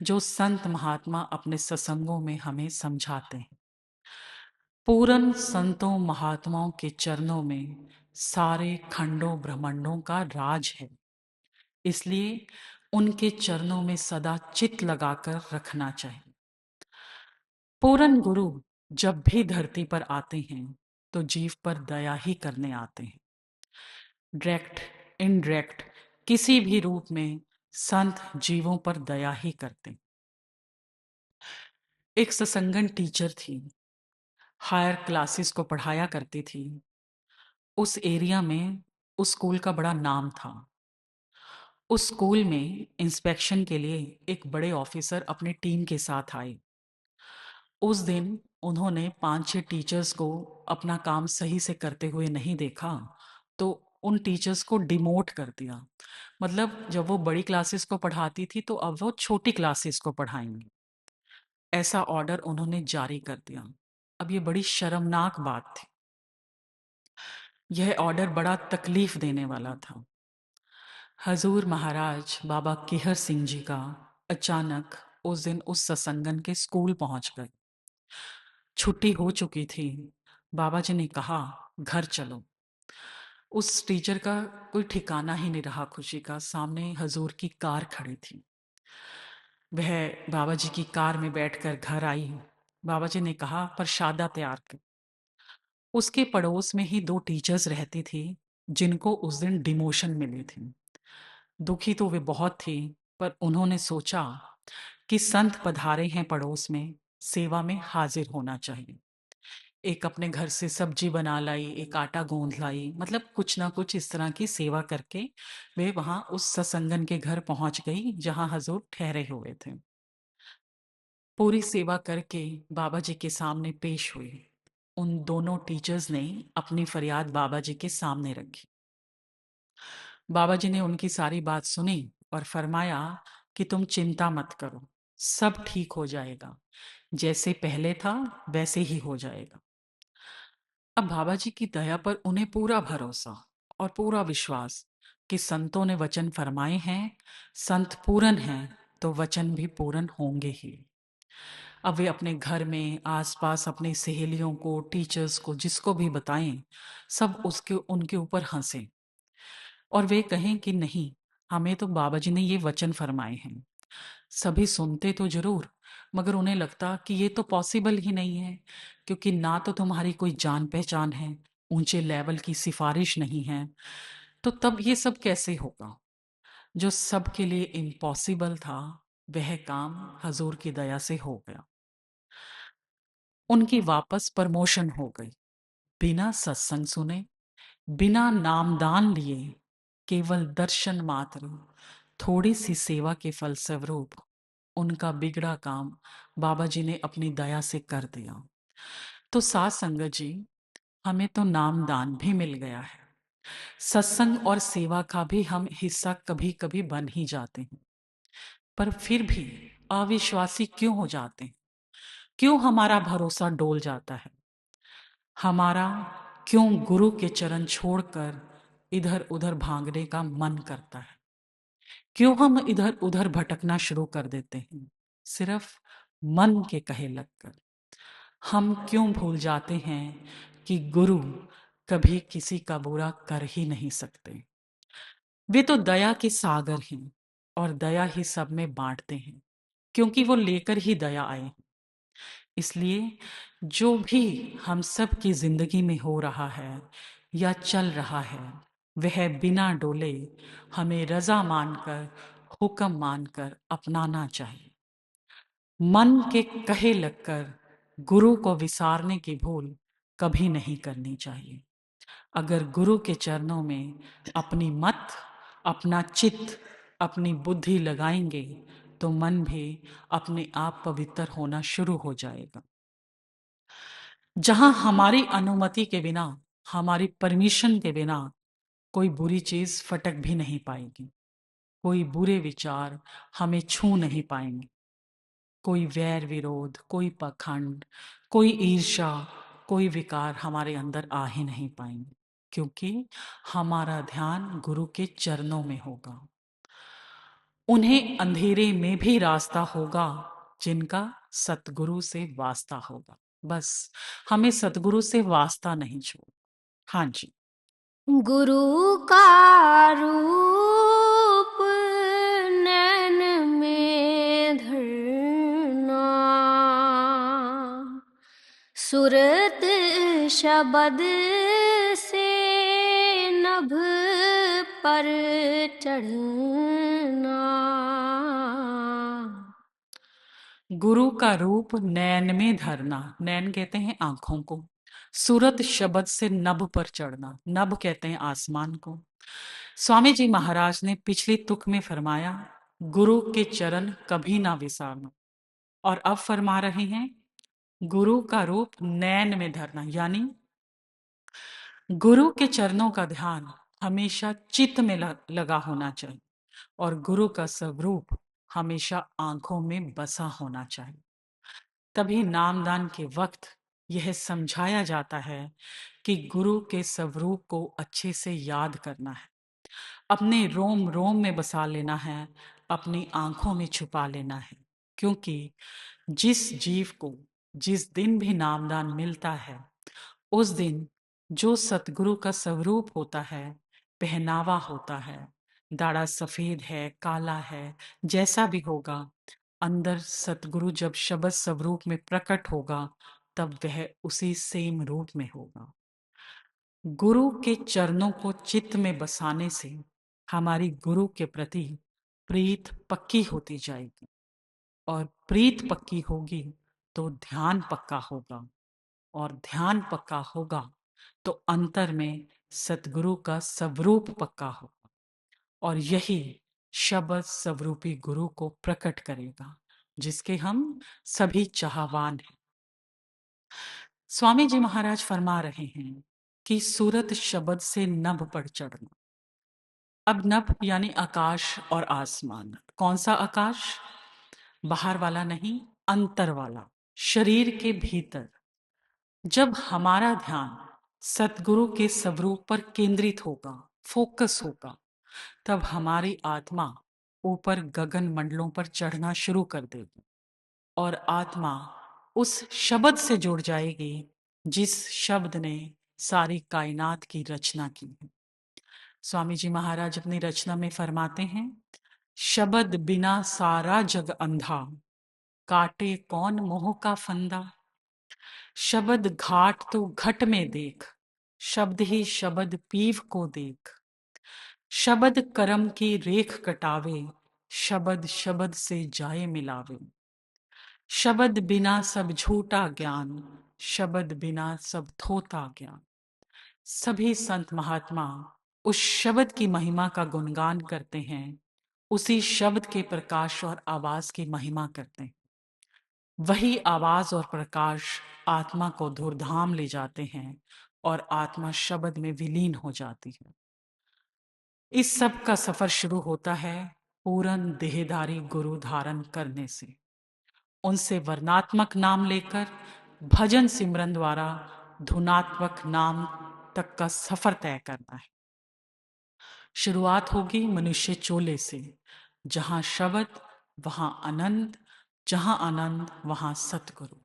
जो संत महात्मा अपने सत्संगों में हमें समझाते हैं। पूर्ण संतों महात्माओं के चरणों में सारे खंडों ब्रह्मांडों का राज है, इसलिए उनके चरणों में सदा चित लगाकर रखना चाहिए। पूर्ण गुरु जब भी धरती पर आते हैं तो जीव पर दया ही करने आते हैं। डायरेक्ट, इनडायरेक्ट, किसी भी रूप में संत जीवों पर दया ही करते हैं। एक सत्संगन टीचर थी, हायर क्लासेस को पढ़ाया करती थी। उस एरिया में उस स्कूल का बड़ा नाम था। उस स्कूल में इंस्पेक्शन के लिए एक बड़े ऑफिसर अपनी टीम के साथ आए। उस दिन उन्होंने 5-6 टीचर्स को अपना काम सही से करते हुए नहीं देखा, तो उन टीचर्स को डिमोट कर दिया। मतलब जब वो बड़ी क्लासेस को पढ़ाती थी तो अब वो छोटी क्लासेस को पढ़ाएंगी, ऐसा ऑर्डर उन्होंने जारी कर दिया। अब ये बड़ी शर्मनाक बात थी। यह ऑर्डर बड़ा तकलीफ देने वाला था। हजूर महाराज बाबा केहर सिंह जी का अचानक उस दिन उस सत्संगन के स्कूल पहुंच गए। छुट्टी हो चुकी थी। बाबा जी ने कहा घर चलो। उस टीचर का कोई ठिकाना ही नहीं रहा खुशी का। सामने हजूर की कार खड़ी थी। वह बाबा जी की कार में बैठकर घर आई। बाबा जी ने कहा प्रसादा तैयार कर। उसके पड़ोस में ही 2 टीचर्स रहती थी जिनको उस दिन डिमोशन मिली थी। दुखी तो वे बहुत थी, पर उन्होंने सोचा कि संत पधारे हैं पड़ोस में, सेवा में हाजिर होना चाहिए। एक अपने घर से सब्जी बना लाई, एक आटा गूंद लाई, मतलब कुछ ना कुछ इस तरह की सेवा करके वे वहां उस सत्संगन के घर पहुंच गई जहां हजूर ठहरे हुए थे। पूरी सेवा करके बाबा जी के सामने पेश हुई। उन दोनों टीचर्स ने अपनी फरियाद बाबा जी के सामने रखी। बाबा जी ने उनकी सारी बात सुनी और फरमाया कि तुम चिंता मत करो, सब ठीक हो जाएगा, जैसे पहले था वैसे ही हो जाएगा। अब बाबा जी की दया पर उन्हें पूरा भरोसा और पूरा विश्वास कि संतों ने वचन फरमाए हैं, संत पूरन हैं तो वचन भी पूरन होंगे ही। अब वे अपने घर में आसपास अपनी सहेलियों को, टीचर्स को, जिसको भी बताएं, सब उसके उनके ऊपर हंसें और वे कहें कि नहीं, हमें तो बाबा जी ने ये वचन फरमाए हैं। सभी सुनते तो जरूर, मगर उन्हें लगता कि ये तो पॉसिबल ही नहीं है, क्योंकि ना तो तुम्हारी कोई जान पहचान है, ऊंचे लेवल की सिफारिश नहीं है, तो तब ये सब कैसे होगा। जो सबके लिए इम्पॉसिबल था वह काम हजूर की दया से हो गया। उनकी वापस प्रमोशन हो गई, बिना सत्संग सुने, बिना नामदान लिए, केवल दर्शन मात्र, थोड़ी सी सेवा के फलस्वरूप उनका बिगड़ा काम बाबा जी ने अपनी दया से कर दिया। तो साथ संगत जी, हमें तो नामदान भी मिल गया है, सत्संग और सेवा का भी हम हिस्सा कभी कभी बन ही जाते हैं, पर फिर भी अविश्वासी क्यों हो जाते हैं? क्यों हमारा भरोसा डोल जाता है? हमारा क्यों गुरु के चरण छोड़कर इधर उधर भागने का मन करता है? क्यों हम इधर उधर भटकना शुरू कर देते हैं, सिर्फ मन के कहे लगकर? हम क्यों भूल जाते हैं कि गुरु कभी किसी का बुरा कर ही नहीं सकते। वे तो दया के सागर हैं और दया ही सब में बांटते हैं, क्योंकि वो लेकर ही दया आए हैं। इसलिए जो भी हम सब की जिंदगी में हो रहा है या चल रहा है, वह बिना डोले हमें रजा मानकर, हुक्म मानकर अपनाना चाहिए। मन के कहे लगकर गुरु को विसारने की भूल कभी नहीं करनी चाहिए। अगर गुरु के चरणों में अपनी मत, अपना चित्त, अपनी बुद्धि लगाएंगे तो मन भी अपने आप पवित्र होना शुरू हो जाएगा। जहां हमारी अनुमति के बिना, हमारी परमिशन के बिना कोई बुरी चीज फटक भी नहीं पाएगी, कोई बुरे विचार हमें छू नहीं पाएंगे, कोई वैर विरोध, कोई पाखंड, कोई ईर्ष्या, कोई विकार हमारे अंदर आ ही नहीं पाएंगे, क्योंकि हमारा ध्यान गुरु के चरणों में होगा। उन्हें अंधेरे में भी रास्ता होगा जिनका सतगुरु से वास्ता होगा। बस हमें सतगुरु से वास्ता नहीं छोड़। हाँ जी। गुरु का रूप नैन में धरना, सुरत शब्द से नभ पर चढ़ना। गुरु का रूप नैन में धरना, नैन कहते हैं आंखों को, सूरत शब्द से नभ पर चढ़ना, नभ कहते हैं आसमान को। स्वामी जी महाराज ने पिछली तुक में फरमाया, गुरु के चरण कभी ना विसारना, और अब फरमा रहे हैं गुरु का रूप नैन में धरना, यानी गुरु के चरणों का ध्यान हमेशा चित्त में लगा होना चाहिए और गुरु का स्वरूप हमेशा आंखों में बसा होना चाहिए। तभी नामदान के वक्त यह समझाया जाता है कि गुरु के स्वरूप को अच्छे से याद करना है, अपने रोम रोम में बसा लेना है, अपनी आंखों में छुपा लेना है, क्योंकि जिस जीव को जिस दिन भी नामदान मिलता है, उस दिन जो सतगुरु का स्वरूप होता है, पहनावा होता है, दाढ़ा सफेद है, काला है, जैसा भी होगा, अंदर सतगुरु जब शब्द स्वरूप में प्रकट होगा, तब वह उसी सेम रूप में होगा। गुरु के चरणों को चित्त में बसाने से हमारी गुरु के प्रति प्रीत पक्की होती जाएगी, और प्रीत पक्की होगी तो ध्यान पक्का होगा, और ध्यान पक्का होगा तो अंतर में सतगुरु का स्वरूप पक्का होगा और यही शब्द स्वरूपी गुरु को प्रकट करेगा जिसके हम सभी चाहवान हैं। स्वामी जी महाराज फरमा रहे हैं कि सूरत शब्द से नभ पर चढ़ना। अब नभ यानी आकाश और आसमान। कौन सा आकाश? बाहर वाला नहीं, अंतर वाला, शरीर के भीतर। जब हमारा ध्यान सतगुरु के स्वरूप पर केंद्रित होगा, फोकस होगा, तब हमारी आत्मा ऊपर गगन मंडलों पर चढ़ना शुरू कर देगी और आत्मा उस शब्द से जुड़ जाएगी जिस शब्द ने सारी कायनात की रचना की है। स्वामी जी महाराज अपनी रचना में फरमाते हैं, शब्द बिना सारा जग अंधा, काटे कौन मोह का फंदा। शब्द घाट तो घट में देख, शब्द ही शब्द पीव को देख। शब्द करम की रेख कटावे, शब्द शब्द से जाए मिलावे। शब्द बिना सब झूठा ज्ञान, शब्द बिना सब थोता ज्ञान। सभी संत महात्मा उस शब्द की महिमा का गुणगान करते हैं, उसी शब्द के प्रकाश और आवाज की महिमा करते हैं। वही आवाज और प्रकाश आत्मा को धूर्धाम ले जाते हैं और आत्मा शब्द में विलीन हो जाती है। इस सब का सफर शुरू होता है पूर्ण देहधारी गुरु धारण करने से। उनसे वर्णात्मक नाम लेकर भजन सिमरन द्वारा धुनात्मक नाम तक का सफर तय करना है। शुरुआत होगी मनुष्य चोले से, जहां शब्द वहां आनंद, जहां आनंद वहां सतगुरु।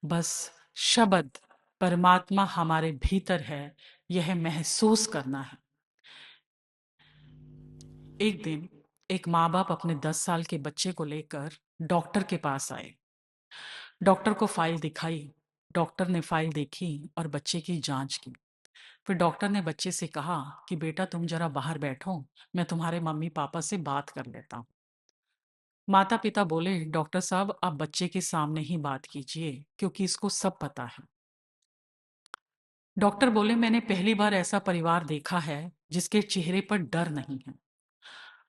बस शब्द परमात्मा हमारे भीतर है, यह महसूस करना है। एक दिन एक माँ बाप अपने 10 साल के बच्चे को लेकर डॉक्टर के पास आए। डॉक्टर को फाइल दिखाई। डॉक्टर ने फाइल देखी और बच्चे की जांच की। फिर डॉक्टर ने बच्चे से कहा कि बेटा तुम जरा बाहर बैठो, मैं तुम्हारे मम्मी पापा से बात कर लेता हूँ। माता पिता बोले, डॉक्टर साहब आप बच्चे के सामने ही बात कीजिए क्योंकि इसको सब पता है। डॉक्टर बोले, मैंने पहली बार ऐसा परिवार देखा है जिसके चेहरे पर डर नहीं है।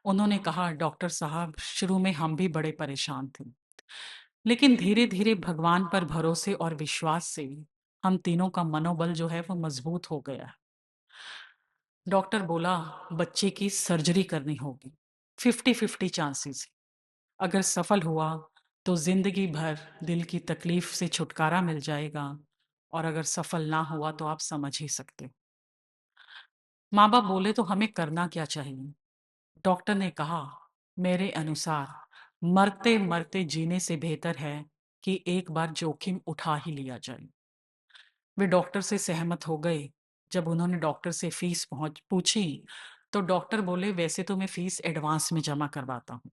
उन्होंने कहा, डॉक्टर साहब शुरू में हम भी बड़े परेशान थे, लेकिन धीरे धीरे भगवान पर भरोसे और विश्वास से हम तीनों का मनोबल जो है वो मजबूत हो गया। डॉक्टर बोला, बच्चे की सर्जरी करनी होगी, 50-50 चांसेस। अगर सफल हुआ तो जिंदगी भर दिल की तकलीफ से छुटकारा मिल जाएगा और अगर सफल ना हुआ तो आप समझ ही सकते हो। माँ बाप बोले, तो हमें करना क्या चाहिए? डॉक्टर ने कहा, मेरे अनुसार मरते मरते जीने से बेहतर है कि एक बार जोखिम उठा ही लिया जाए। वे डॉक्टर से सहमत हो गए। जब उन्होंने डॉक्टर से फीस पूछी तो डॉक्टर बोले, वैसे तो मैं फीस एडवांस में जमा करवाता हूँ,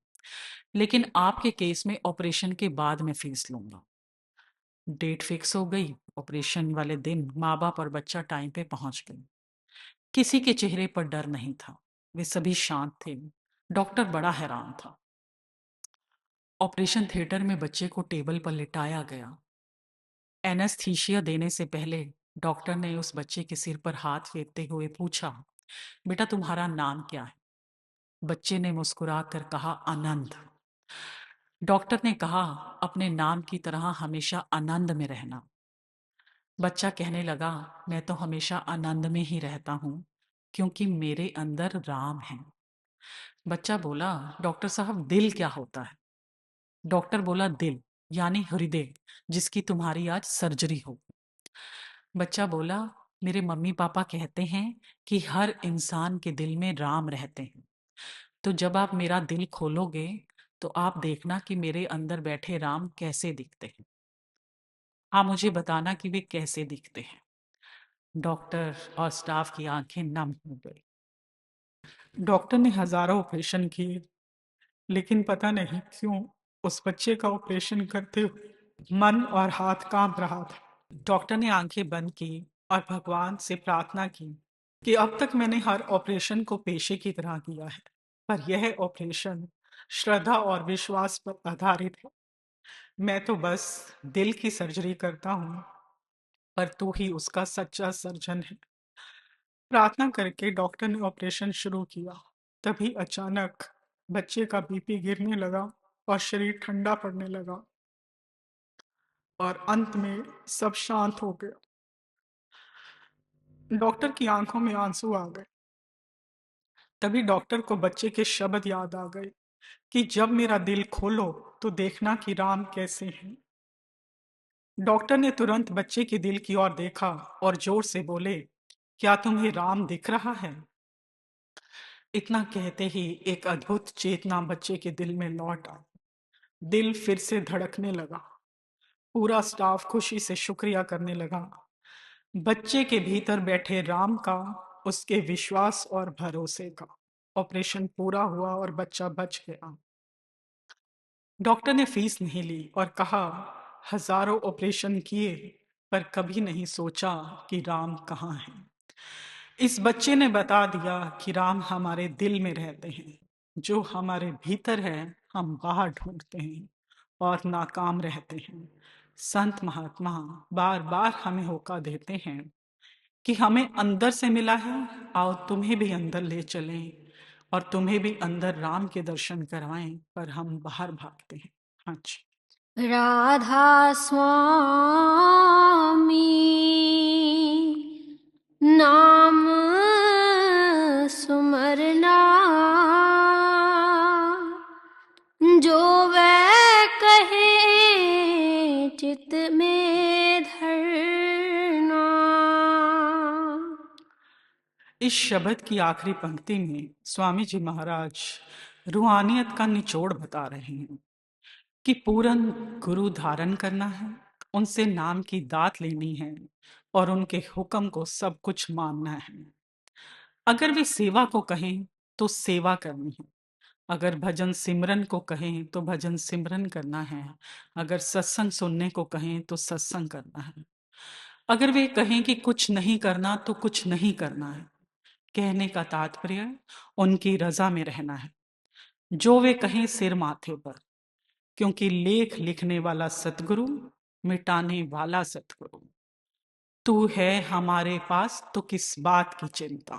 लेकिन आपके केस में ऑपरेशन के बाद मैं फीस लूंगा। डेट फिक्स हो गई। ऑपरेशन वाले दिन माँ बाप और बच्चा टाइम पे पहुंच गए। किसी के चेहरे पर डर नहीं था, वे सभी शांत थे। डॉक्टर बड़ा हैरान था। ऑपरेशन थिएटर में बच्चे को टेबल पर लिटाया गया। एनेस्थीसिया देने से पहले डॉक्टर ने उस बच्चे के सिर पर हाथ फेरते हुए पूछा, बेटा तुम्हारा नाम क्या है? बच्चे ने मुस्कुरा कर कहा, आनंद। डॉक्टर ने कहा, अपने नाम की तरह हमेशा आनंद में रहना। बच्चा कहने लगा, मैं तो हमेशा आनंद में ही रहता हूँ क्योंकि मेरे अंदर राम है। बच्चा बोला, डॉक्टर साहब दिल क्या होता है? डॉक्टर बोला, दिल यानी हृदय, जिसकी तुम्हारी आज सर्जरी हो। बच्चा बोला, मेरे मम्मी पापा कहते हैं कि हर इंसान के दिल में राम रहते हैं, तो जब आप मेरा दिल खोलोगे तो आप देखना कि मेरे अंदर बैठे राम कैसे दिखते हैं। हाँ, मुझे बताना कि वे कैसे दिखते हैं। डॉक्टर और स्टाफ की आंखें नम हो गई। डॉक्टर ने हजारों ऑपरेशन किए, लेकिन पता नहीं क्यों उस बच्चे का ऑपरेशन करते हुए मन और हाथ कांप रहा था। डॉक्टर ने आंखें बंद की और भगवान से प्रार्थना की कि अब तक मैंने हर ऑपरेशन को पेशे की तरह किया है, पर यह ऑपरेशन श्रद्धा और विश्वास पर आधारित है। मैं तो बस दिल की सर्जरी करता हूँ, पर तू ही उसका सच्चा सर्जन है। प्रार्थना करके डॉक्टर ने ऑपरेशन शुरू किया। तभी अचानक बच्चे का बीपी गिरने लगा और शरीर ठंडा पड़ने लगा और अंत में सब शांत हो गया। डॉक्टर की आंखों में आंसू आ गए। तभी डॉक्टर को बच्चे के शब्द याद आ गए कि जब मेरा दिल खोलो तो देखना कि राम कैसे हैं। डॉक्टर ने तुरंत बच्चे के दिल की ओर देखा और जोर से बोले, क्या तुम्हें राम दिख रहा है? इतना कहते ही एक अद्भुत चेतना बच्चे के दिल में लौट आई। दिल फिर से धड़कने लगा। पूरा स्टाफ खुशी से शुक्रिया करने लगा। बच्चे के भीतर बैठे राम का, उसके विश्वास और भरोसे का। ऑपरेशन पूरा हुआ और बच्चा बच गया। डॉक्टर ने फीस नहीं ली और कहा, हजारों ऑपरेशन किए पर कभी नहीं सोचा कि राम कहाँ है। इस बच्चे ने बता दिया कि राम हमारे दिल में रहते हैं। जो हमारे भीतर है हम बाहर ढूंढते हैं और नाकाम रहते हैं। संत महात्मा बार बार हमें होका देते हैं कि हमें अंदर से मिला है, आओ तुम्हें भी अंदर ले चलें और तुम्हें भी अंदर राम के दर्शन करवाएं, पर हम बाहर भागते हैं। हाँ जी। राधा स्वामी नाम सुमरना, जो वह कहे चित में धरना। इस शब्द की आखिरी पंक्ति में स्वामी जी महाराज रूहानियत का निचोड़ बता रहे हैं कि पूर्ण गुरु धारण करना है, उनसे नाम की दात लेनी है और उनके हुक्म को सब कुछ मानना है। अगर वे सेवा को कहें तो सेवा करनी है, अगर भजन सिमरन को कहें तो भजन सिमरन करना है, अगर सत्संग सुनने को कहें तो सत्संग करना है। अगर वे कहें कि कुछ नहीं करना तो कुछ नहीं करना है। कहने का तात्पर्य उनकी रजा में रहना है। जो वे कहें सिर माथे पर, क्योंकि लेख लिखने वाला सतगुरु, मिटाने वाला सतगुरु। तू है हमारे पास तो किस बात की चिंता।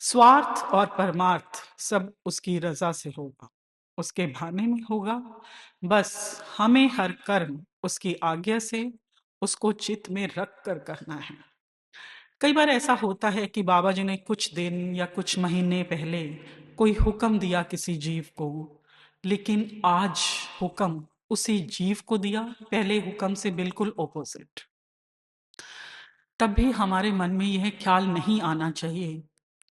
स्वार्थ और परमार्थ सब उसकी रजा से होगा, उसके भाने में होगा। बस हमें हर कर्म उसकी आज्ञा से उसको चित्त में रख कर करना है। कई बार ऐसा होता है कि बाबा जी ने कुछ दिन या कुछ महीने पहले कोई हुक्म दिया किसी जीव को, लेकिन आज हुक्म उसी जीव को दिया, पहले हुक्म से बिल्कुल ऑपोजिट। तब भी हमारे मन में यह ख्याल नहीं आना चाहिए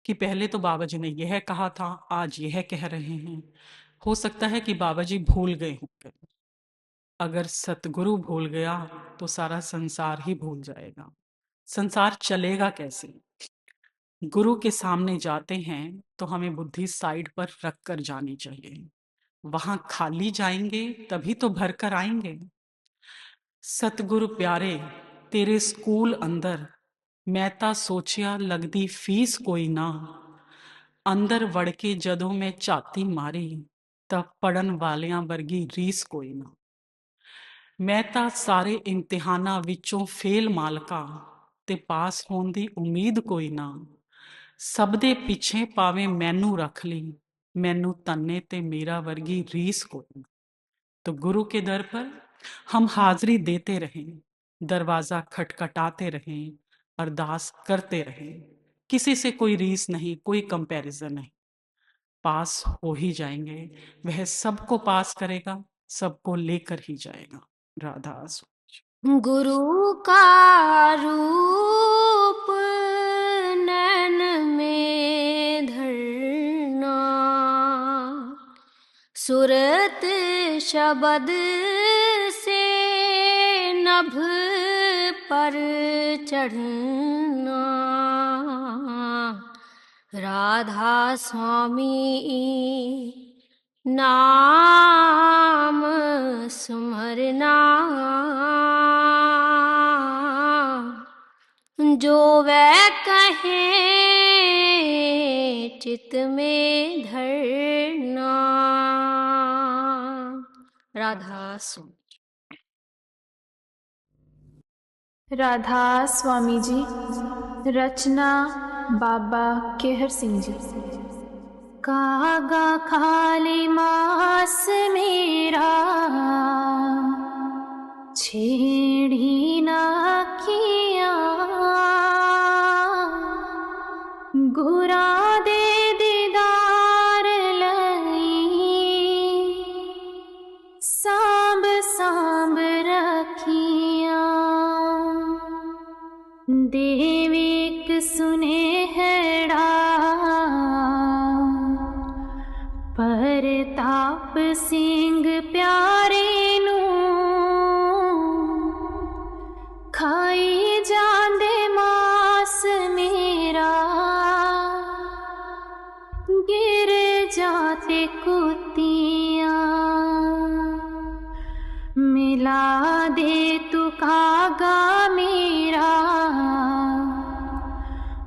कि पहले तो बाबा जी ने यह कहा था, आज यह कह रहे हैं। हो सकता है कि बाबा जी भूल गए होंगे। अगर सतगुरु भूल गया तो सारा संसार ही भूल जाएगा। संसार चलेगा कैसे? गुरु के सामने जाते हैं तो हमें बुद्धि साइड पर रख कर जानी चाहिए। वहां खाली जाएंगे तभी तो भर कर आएंगे। सतगुरु प्यारे तेरे स्कूल अंदर मैं ता सोचिया लगदी फीस कोई ना, अंदर वड़ के जदों मैं झाती मारी तब पढ़न वालियां वर्गी रीस कोई ना। मैं ਤਾਂ ਸਾਰੇ ਇਮਤਿਹਾਨਾਂ ਵਿੱਚੋਂ ਫੇਲ ਮਾਲਕਾ ਤੇ ਪਾਸ ਹੋਣ ਦੀ ਉਮੀਦ ਕੋਈ ਨਾ। ਸਭ ਦੇ ਪਿੱਛੇ ਪਾਵੇਂ ਮੈਨੂੰ ਰੱਖ ਲਈ, ਮੈਨੂੰ ਤन्ने ते मेरा वर्गी रीस कोई ना। तो गुरु के दर पर हम हाजिरी देते रहें, दरवाजा खटखटाते रहें, अरदास करते रहें। किसी से कोई रीस नहीं, कोई कंपैरिजन नहीं। पास हो ही जाएंगे। वह सबको पास करेगा, सबको लेकर ही जाएगा। राधा स्वामी। गुरु का रूप नैन में धरना, सुरत शब्द से नभ पर चढ़ना। राधा स्वामी नाम सुमरना, जो वह कहे चित में धरना। राधा स्वामी। राधा स्वामी जी। रचना बाबा केहर सिंह जी। कागा खाली मास मेरा छेड़ी ना किया, गुरा दे दीदार लई सांब सांब रखिया। देविक सुनेहड़ा परताप सिंह प्यारे नू खाई जांदे मास मेरा, गिर जाते कुतिया। मिला दे तू कागा मेरा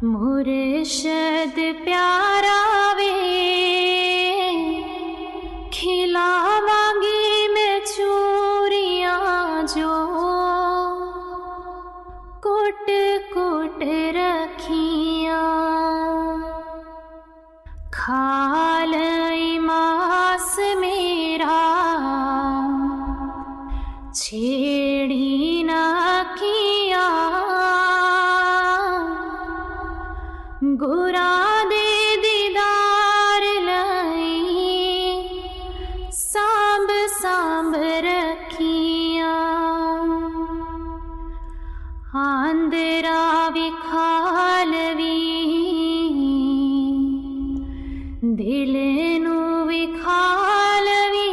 मुर्शद प्यारा वे, खिलावांगी मैं चूरियां जो कुट कुट रखिया। खालई मास मेरा छेड़ी ना किया, गुरा दे दीदार लई सांब सांब रखिया। आंदरा भी खालवी दिल नू भी खालवी,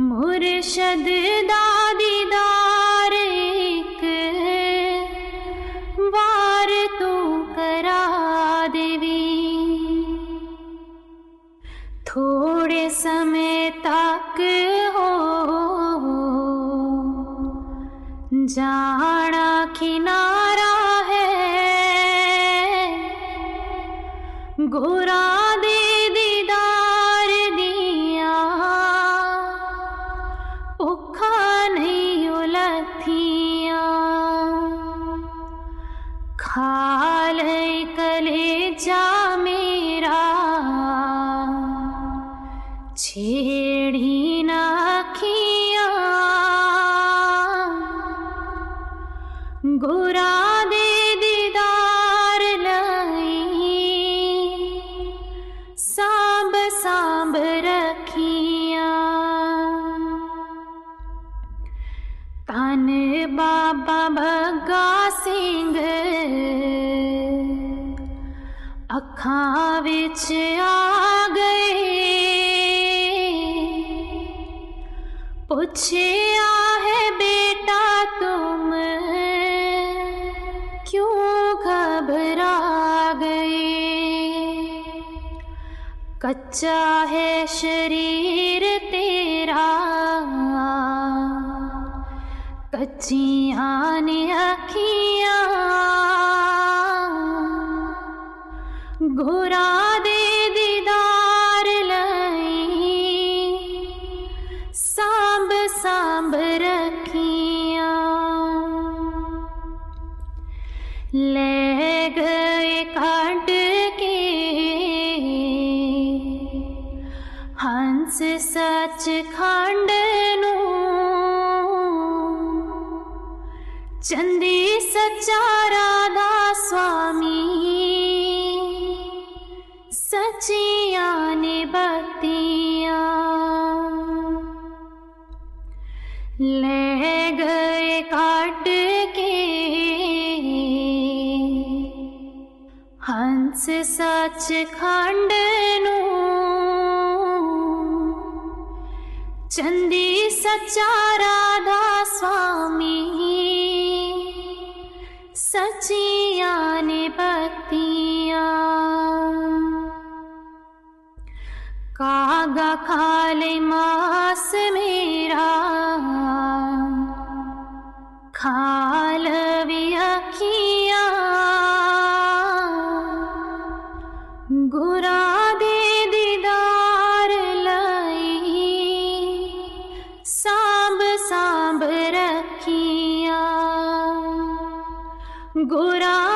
मुर्शद दा दीदार एक बार तू करा देवी। थोड़े समय तक हो जाना किनारा है, गोरा दे दीदार दिया भुखा नहीं उलथिया। खालई कलेजा मेरा छेड़ी ना किया, गोरा दे दीदार लई सांब सांब रखिया। तन बाबा भगा सिंह अखां विच आ गए, पूछया है बेटा तुम क्यों घबरा गए। कच्चा है शरीर तेरा कच्चियां ने अखियां, घुरा दे दीदार लई सांब सांब रखिया। ले गए काट के हंस सच खंड नू, चंदी सच्चा राधा स्वामी सचिया ने बत्तियां। ले गए काट के हंस सच खंड नू, चंदी सच्चा राधा स्वामी सचिया ने बत्तियां। कागा खाले मास मेरा खालवी अखियां, गुरा दे दीदार लई सांब सांब गोरा